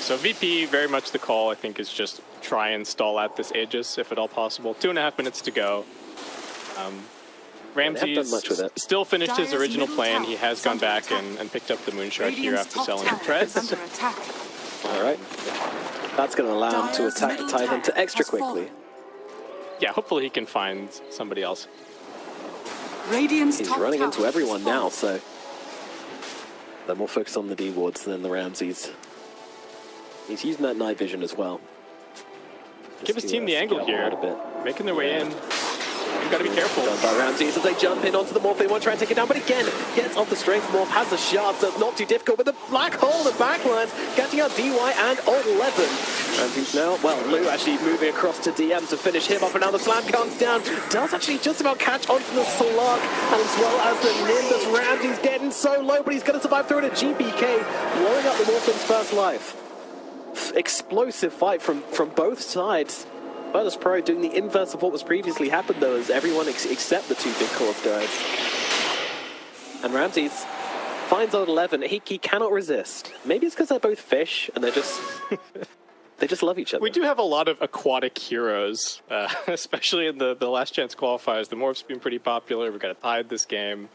So VP, very much the call, I think, is just try and stall out this Aegis, if at all possible. 2.5 minutes to go. Ramsey still finished his original plan. He has gone back and picked up the Moonshard here after selling the Treads. Alright. That's going to allow him to attack the Tidehunter extra quickly. Yeah, hopefully he can find somebody else. He's running into everyone now, so they're more focused on the D-wards than the Ramses. He's using that night vision as well. Give his team the angle here, making their way in. You've got to be careful. Done by Ramses as they jump in onto the Morph. They want to try and take it down, but again, gets off the strength. Morph has the shard, so it's not too difficult. But the black hole in the backlines, catching out DY and Old 11. Ramses now, well, Lou actually moving across to DM to finish him off, and now the slam comes down. Does actually just about catch onto the Slug, as well as the Nimbus. Ramses getting so low, but he's going to survive through it. A GPK, blowing up the Morphling's first life. Explosive fight from both sides. Virtus.Pro doing the inverse of what was previously happened, though, as everyone except the two big core dies. And Ramses finds Old 11. He cannot resist. Maybe it's because they're both fish and they're just they just love each other. We do have a lot of aquatic heroes, especially in the last chance qualifiers. The Morph's been pretty popular. We've got a Tide this game.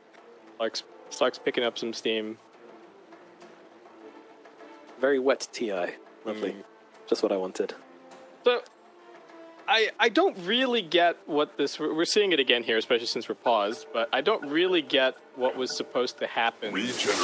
Slark's picking up some steam. Very wet TI. Lovely. Just what I wanted. So, I don't really get what this... We're seeing it again here, especially since we're paused, but I don't really get what was supposed to happen. Regeneration.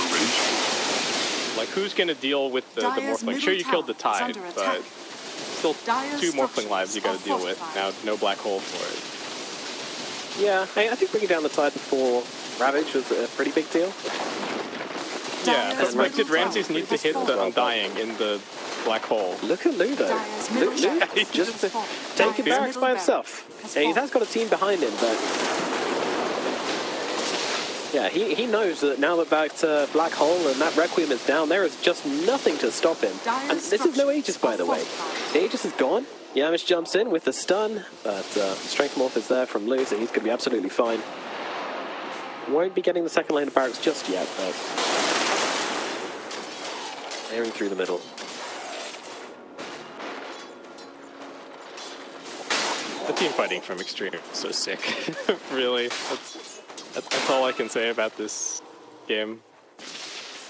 Like, who's going to deal with the Morphling? Sure, you killed the Tide, but still 2 Morphling lives you got to deal with. Now, no black hole for it. Yeah, I think bringing down the Tide before Ravage was a pretty big deal. Yeah, but like, did Ramses need to hit the Undying in the black hole? Look at Lou, though. Lou just taking barracks by himself. And he has got a team behind him, but... yeah, he knows that now that back to Black Hole and that Requiem is down, there is just nothing to stop him. And this is no Aegis, by the way. The Aegis is gone. Yamish jumps in with the stun, but Strength Morph is there from Lou, so he's going to be absolutely fine. Won't be getting the second lane of barracks just yet, but... airing through the middle. The team fighting from Xtreme is so sick. Really, that's all I can say about this game.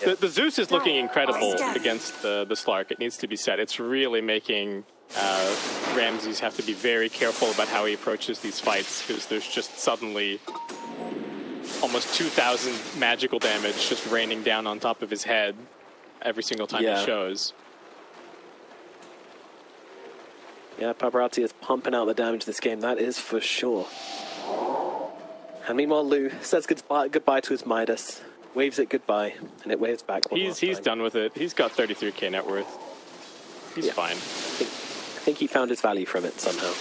Yep. The Zeus is looking incredible against the Slark. It needs to be said. It's really making Ramses have to be very careful about how he approaches these fights, because there's just suddenly almost 2,000 magical damage just raining down on top of his head every single time he shows. Yeah, Paparazzi is pumping out the damage this game, that is for sure. And meanwhile, Lou says goodbye to his Midas, waves it goodbye, and it waves back one last He's time. done with it. He's got 33k net worth. He's fine. I think he found his value from it somehow.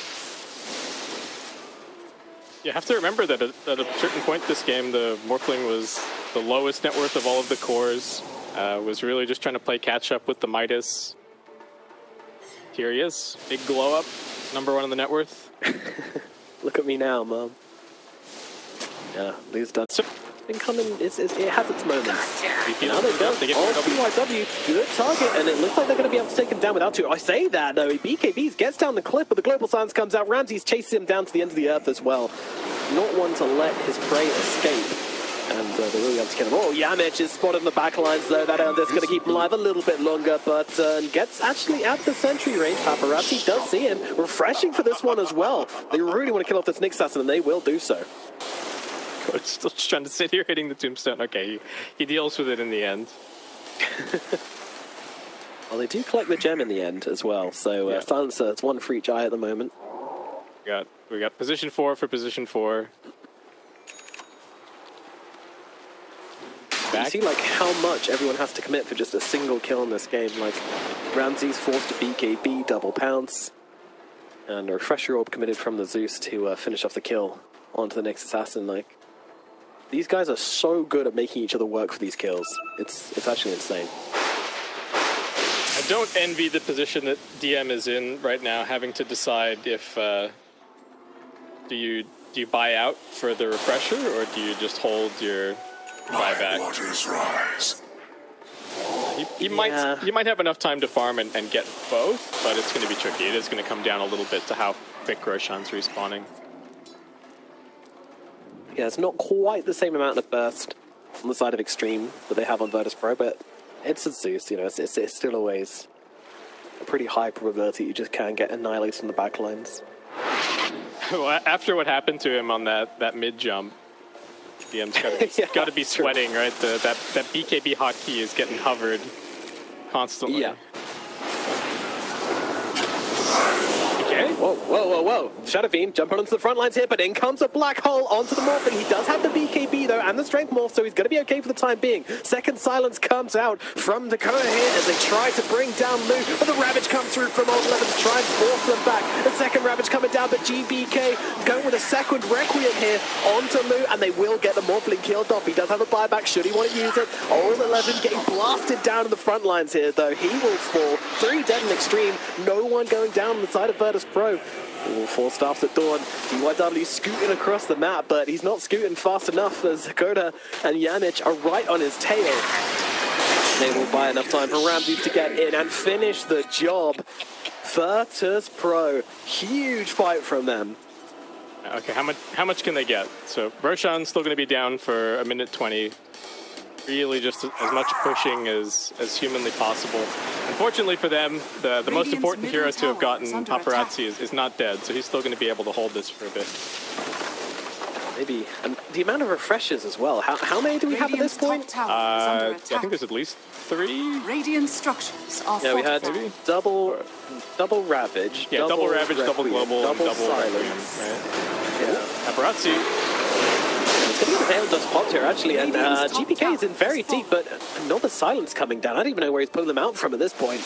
You have to remember that at a certain point this game, the Morphling was the lowest net worth of all of the cores, was really just trying to play catch-up with the Midas. Here he is, big glow-up, #1 in the net worth. Look at me now, Mom. Yeah, Lou's done. So, it's been coming, it has its moments. Now they go. BYW, good target, and it looks like they're going to be able to take him down without two. I say that, though. BKBs gets down the cliff, but the Global Silence comes out. Ramses chases him down to the end of the earth as well. Not one to let his prey escape. And they're really able to kill him. Oh, Yamich is spotted in the backlines, though. That's going to keep him alive a little bit longer, but gets actually at the sentry range. Paparazzi does see him. Refreshing for this one as well. They really want to kill off this Nick Assassin, and they will do so. Coach still just trying to sit here hitting the tombstone. Okay, he deals with it in the end. Well, they do collect the gem in the end as well, so Silencer, it's 1 for each eye at the moment. We got position 4 for position 4. You see, like, how much everyone has to commit for just a single kill in this game. Like, Ramses forced a BKB, double pounce, and a Refresher Orb committed from the Zeus to finish off the kill onto the next Assassin. Like, these guys are so good at making each other work for these kills. It's actually insane. I don't envy the position that DM is in right now, having to decide if do you buy out for the Refresher, or do you just hold your buyback? Waters rise. You might have enough time to farm and get both, but it's going to be tricky. It is going to come down a little bit to how quick Roshan's respawning. Yeah, it's not quite the same amount of burst on the side of Xtreme that they have on Virtus.Pro, but it's a Zeus, you know, it's still always a pretty high probability you just can get annihilated from the backlines. Well, after what happened to him on that mid jump, DM's got to be sweating, right? That BKB hotkey is getting hovered constantly. Yeah. Okay. Whoa. Shadowfiend jumping onto the front lines here, but in comes a Black Hole onto the Morphin. He does have the BKB, though, and the Strength Morph, so he's going to be okay for the time being. Second Silence comes out from Dakota here as they try to bring down Lou, but the Ravage comes through from Old 11 to try and force them back. The second Ravage coming down, but GBK going with a second Requiem here onto Lou, and they will get the Morphling killed off. He does have a buyback, should he want to use it. Old 11 getting blasted down in the front lines here, though. He will fall. 3 dead in Xtreme. No one going down on the side of Virtus.Pro. All 4 staffs at dawn. BYW scooting across the map, but he's not scooting fast enough as Dakota and Yamich are right on his tail. They will buy enough time for Ramses to get in and finish the job. Virtus.Pro, huge fight from them. Okay, how much can they get? So Roshan's still going to be down for a minute 20. Really just as much pushing as humanly possible. Unfortunately for them, the most important hero to have gotten, Paparazzi, is not dead, so he's still going to be able to hold this for a bit. maybe. And the amount of refreshes as well. How many do we have at this point? I think there's at least 3. Radiant structures are Yeah, we had fortified. double Ravage. Yeah, double Ravage, double Requiem, Global, and double Silence. Requiem, right? Yeah. Paparazzi. It's going to be the just popped here, actually, and GPK is in very deep, but another Silence coming down. I don't even know where he's pulling them out from at this point.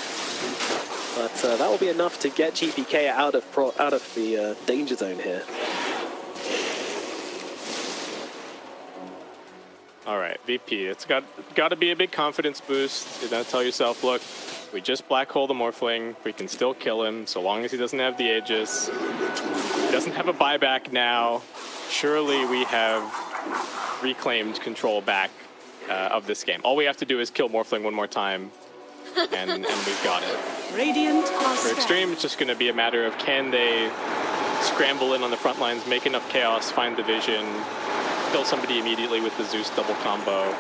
But that will be enough to get GPK out of the danger zone here. All right, VP. It's got to be a big confidence boost. You know, tell yourself, look, we just black hole the Morphling. We can still kill him so long as he doesn't have the Aegis. He doesn't have a buyback now. Surely we have reclaimed control back of this game. All we have to do is kill Morphling one more time, and we've got it. Radiant For Xtreme, it's just going to be a matter of can they scramble in on the front lines, make enough chaos, find the vision, kill somebody immediately with the Zeus double combo,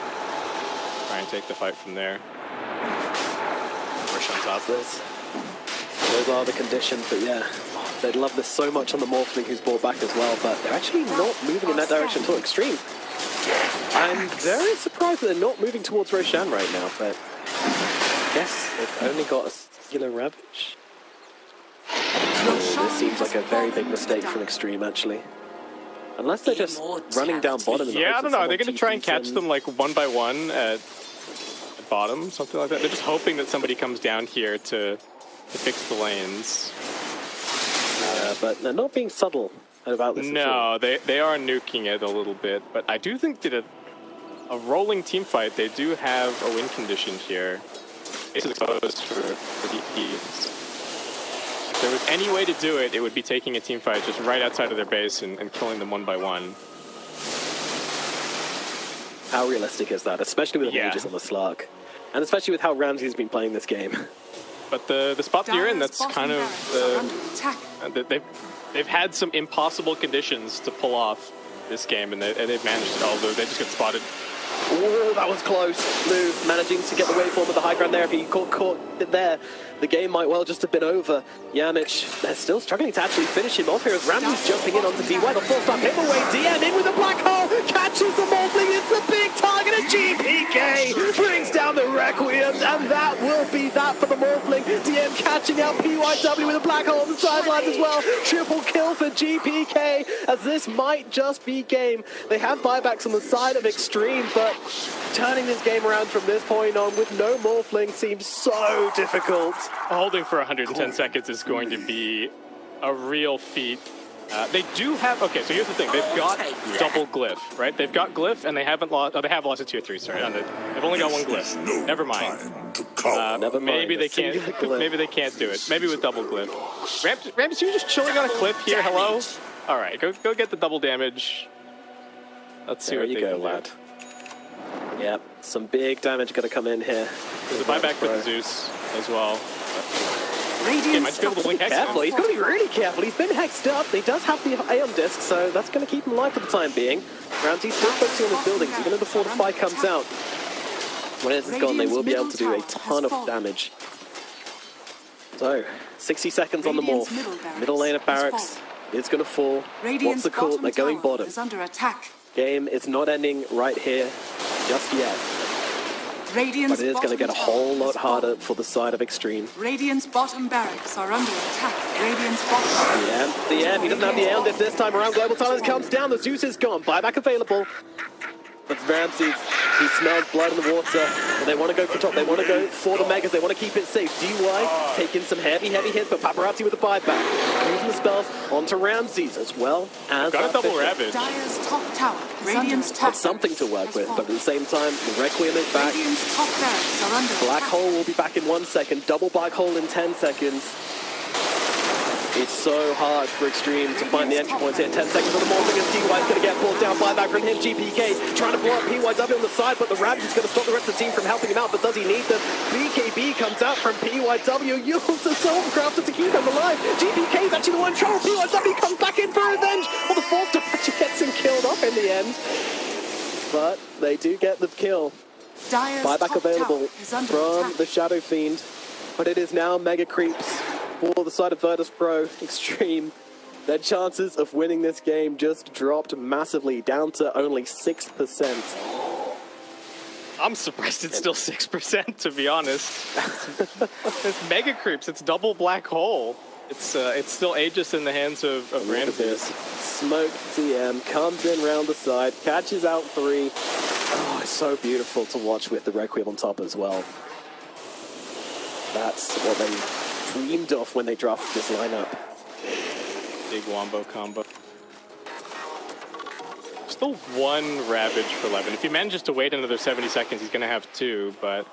try and take the fight from there. Roshan's out this. Those are the conditions, but yeah, they'd love this so much on the Morphling who's brought back as well, but they're actually not moving in that direction at all. Xtreme. I'm very surprised that they're not moving towards Roshan right now, but I guess they've only got a singular Ravage. This seems like a very big mistake from Xtreme, actually. Unless they're just running down bottom. Yeah, I don't know. Are they going to try and catch them like one by one at bottom, something like that? They're just hoping that somebody comes down here to fix the lanes. But they're not being subtle about this. No, they are nuking it a little bit, but I do think that a rolling team fight, they do have a win condition here. It's exposed for DPs. If there was any way to do it, it would be taking a team fight just right outside of their base and killing them one by one. How realistic is that? Especially with the Aegis on the Slark. And especially with how Ramsey's been playing this game. But the spot that you're in, that's kind of they've had some impossible conditions to pull off this game, and they've managed it. Although they just got spotted. Oh, that was close. Lou managing to get the waveform with the high ground there. If he caught it there, the game might well just have been over. Yamich, they're still struggling to actually finish him off here as Ramsey's jumping in onto DY. The full stop him away. DM in with a black hole, catches the Morphling. It's the big target, and GPK brings down the Requiem, and that will be that for the Morphling. DM catching out PYW with a black hole on the sideline as well. Triple kill for GPK, as this might just be game. They have buybacks on the side of Xtreme, but turning this game around from this point on with no Morphling seems so difficult. Holding for 110 seconds is going to be a real feat. They do have, okay, so here's the thing. They've got double glyph, right? They've got glyph, and they haven't lost, they have lost a tier 3, sorry. They've only got one glyph. Never mind. Maybe they can't do it. Maybe with double glyph. Ramsey, you're just chilling on a cliff here, hello? All right, go get the double damage. Let's see what they can do. Yep, some big damage going to come in here. There's a buyback for the Zeus as well. Radiant might be able to blink Hex. Careful, he's got to be really careful. He's been hexed up. He does have the Aeon Disc, so that's going to keep him alive for the time being. Ramsey's still focusing on his buildings, even before the fight comes out. When it's gone, they will be able to do a ton of damage. So, 60 seconds on the morph. Middle lane of barracks is going to fall. What's the call? They're going bottom. Under attack. Game is not ending right here just yet. Radiant's but it is going to get a whole lot harder for the side of Xtreme. Radiant's bottom barracks are under attack. Radiant's bottom. The end. He doesn't have the Aeon Disc this time around. Global Silence comes down. The Zeus is gone. Buyback available. But Ramsey, he smells blood in the water. But they want to go for top. They want to go for the Megas. They want to keep it safe. DY taking some heavy hits, but Paparazzi with the buyback. Using the spells onto Ramsey's as well as got a double Ravage. Dyer's top tower. Radiant's top. That's something to work with, but at the same time, the Requiem is back. Radiant's top barracks are under Black attack. Hole will be back in 1 second. Double Black Hole in 10 seconds. It's so hard for Xtreme to find the entry points here. 10 seconds on the Morphling as DY's going to get pulled down. Buyback from him. GPK trying to blow up PYW on the side, but the Ravage is going to stop the rest of the team from helping him out. But does he need them? BKB comes out from PYW. Uses the Silvercrafter to keep him alive. GPK is actually the one in trouble. PYW comes back in for revenge. Well, the fourth actually gets him killed off in the end. But they do get the kill. Dyer's Buyback top available tower is under from attack. the Shadow Fiend. But it is now Mega Creeps for the side of Virtus.Pro. Xtreme Their chances of winning this game just dropped massively, down to only 6%. I'm surprised it's still 6%, to be honest. It's mega creeps. It's double black hole. It's still Aegis in the hands of Ramses. Smoke TM comes in round the side, catches out 3. Oh, it's so beautiful to watch with the Requiem on top as well. That's what they dreamed of when they drafted this lineup. Big wombo combo. Still 1 Ravage for Levin. If he manages to wait another 70 seconds, he's going to have 2, but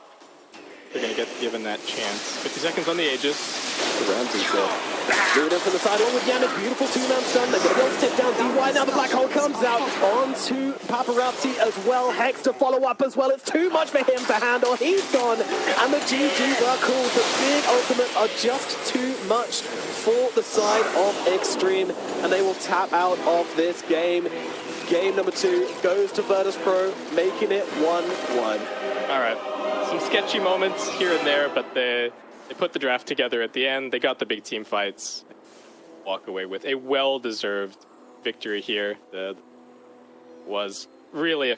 they're going to get given that chance. 50 seconds on the Aegis. Ramses moving in from the side along with Yanis. Beautiful 2-man stun. They're going to be able to take down DY. Now the black hole comes out onto Paparazzi as well. Hex to follow up as well. It's too much for him to handle. He's gone. And the GGs are cool. The big ultimates are just too much for the side of Xtreme. And they will tap out of this game. Game number 2 goes to Virtus.Pro, making it 1-1. All right. Some sketchy moments here and there, but they put the draft together at the end. They got the big team fights. Walk away with a well-deserved victory here. That was really a